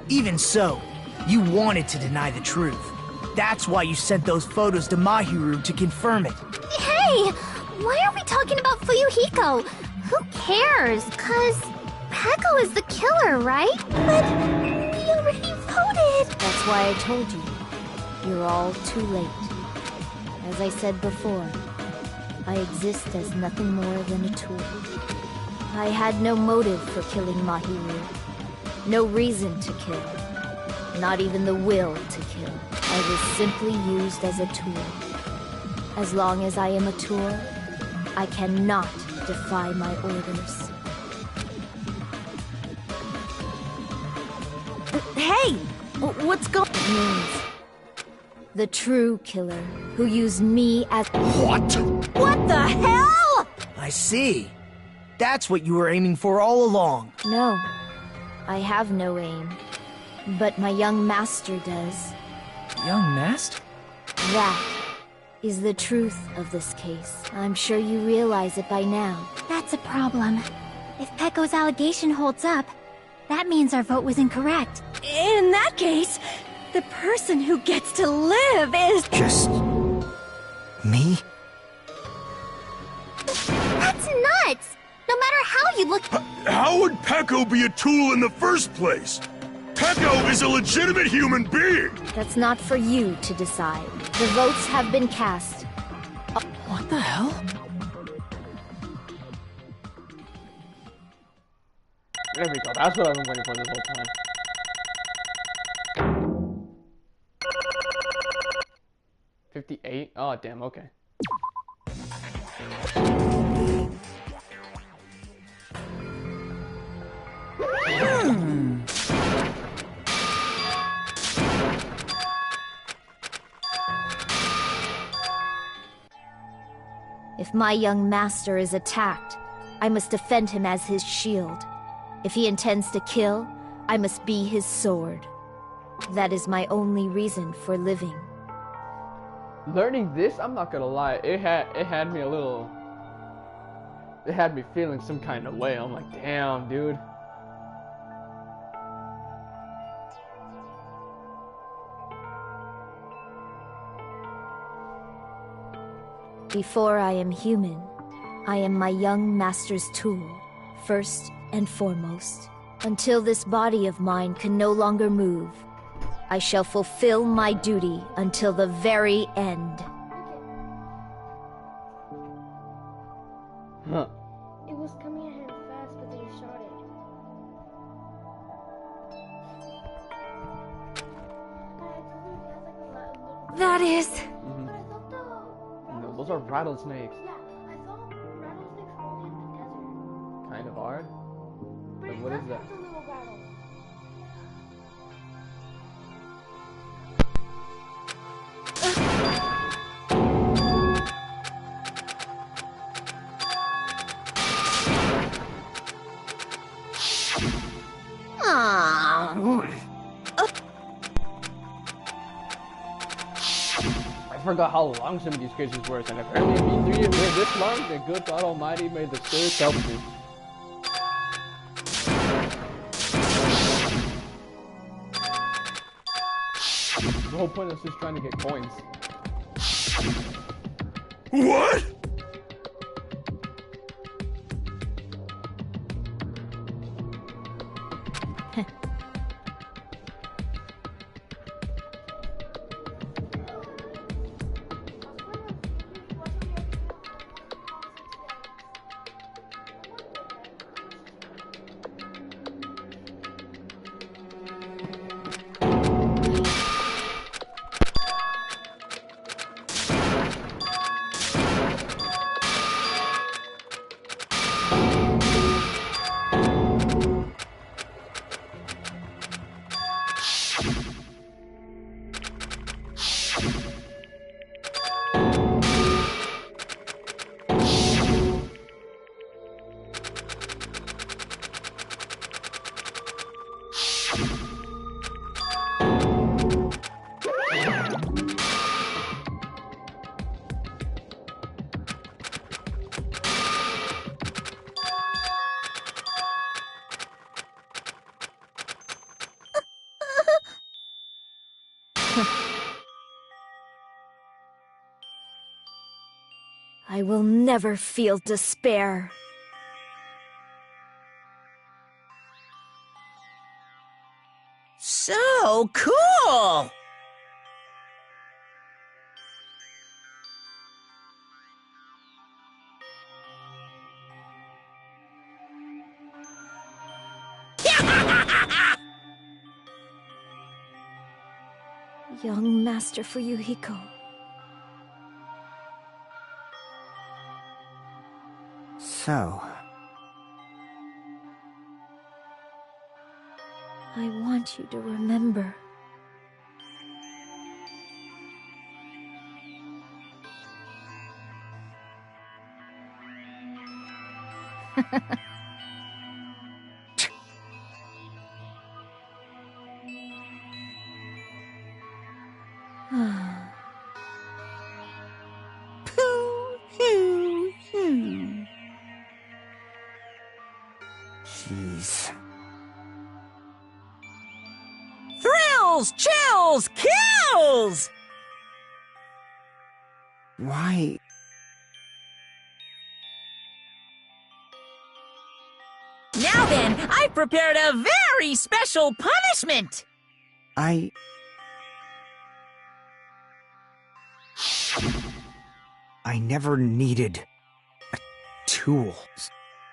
Even so, you wanted to deny the truth. That's why you sent those photos to Mahiru to confirm it. Hey! Why are we talking about Fuyuhiko? Who cares? 'Cause Peko is the killer, right? But we already voted! That's why I told you. You're all too late. As I said before, I exist as nothing more than a tool. I had no motive for killing Mahiru. No reason to kill. Not even the will to kill. I was simply used as a tool. As long as I am a tool, I cannot defy my orders. Hey! What's going on? It means the true killer who used me as— What? What the hell? I see. That's what you were aiming for all along. No, I have no aim. But my young master does. Young master? That is the truth of this case. I'm sure you realize it by now. That's a problem. If Peko's allegation holds up, that means our vote was incorrect. In that case, the person who gets to live is— Just... me? That's nuts! No matter how you look— How would Peko be a tool in the first place? Peko is a legitimate human being! That's not for you to decide. The votes have been cast. What the hell? There we go. That's what I've been waiting for this whole time. $58? Oh, damn, okay. If my young master is attacked, I must defend him as his shield. If he intends to kill, I must be his sword. That is my only reason for living. Learning this, I'm not gonna lie, it had me a little... It had me feeling some kind of way. I'm like, damn, dude. Before I am human, I am my young master's tool, first and foremost. Until this body of mine can no longer move, I shall fulfill my duty until the very end. Huh. It was coming at him fast, but then he shot it. That is... No, those are rattlesnakes. Yeah, I saw rattlesnakes only in the desert. Kind of are. But And what is that? a little rattle. I forgot how long some of these creatures were, and apparently if you live this long, then good God Almighty may the spirits help you. The whole point is just trying to get coins. What? I will never feel despair. So cool! Young Master Fuyuhiko. So, I want you to remember. jeez. Thrills, chills, kills! Why? Now then, I've prepared a very special punishment! I never needed a tool.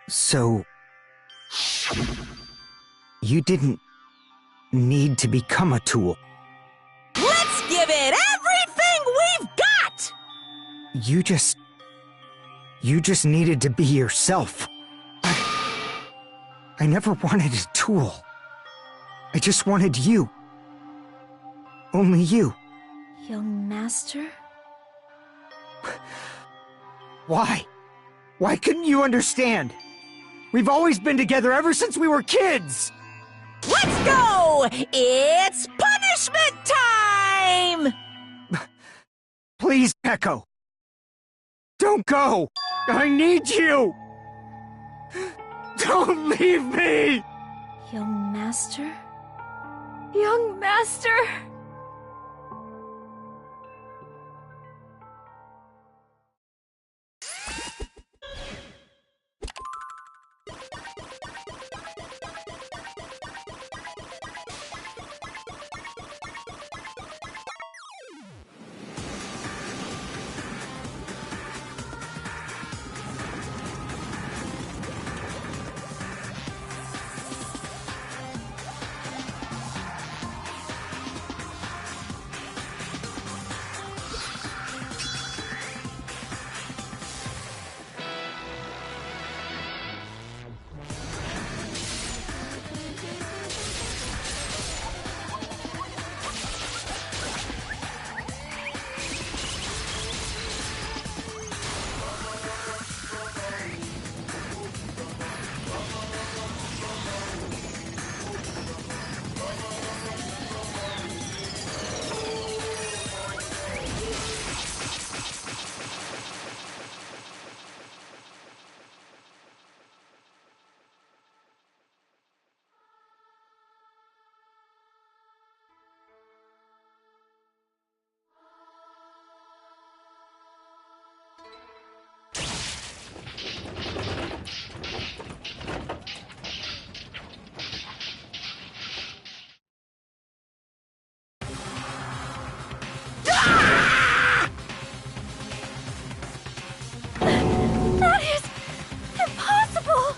So, you didn't need to become a tool. Let's give it everything we've got! You just needed to be yourself. I never wanted a tool. I just wanted you. Only you. Young Master? Why? Why couldn't you understand? We've always been together ever since we were kids! Let's go! It's punishment time! Please, Echo. Don't go! I need you! Don't leave me! Young Master? Young Master! That is impossible!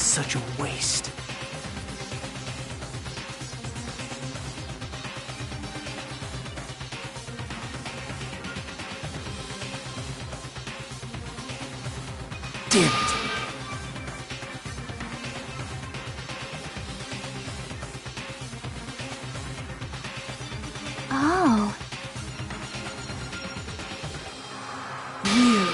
Such a waste. Damn it. Oh. You.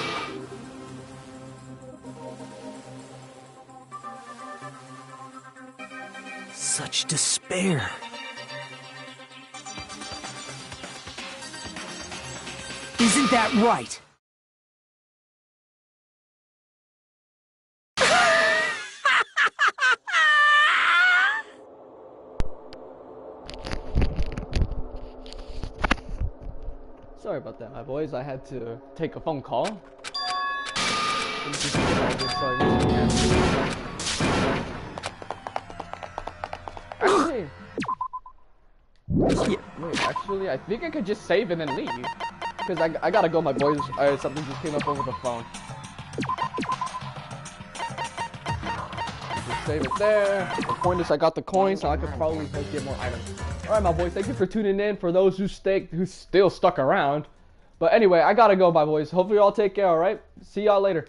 Such despair. Isn't that right? Sorry about that, my boys. I had to take a phone call. Actually, I think I could just save and then leave. Because I gotta go, my boys. Something just came up over the phone. Just save it there. The point is I got the coins, so I could probably get more items. Alright, my boys, thank you for tuning in. For those who still stuck around. But anyway, I gotta go, my boys. Hopefully you all take care, alright? See y'all later.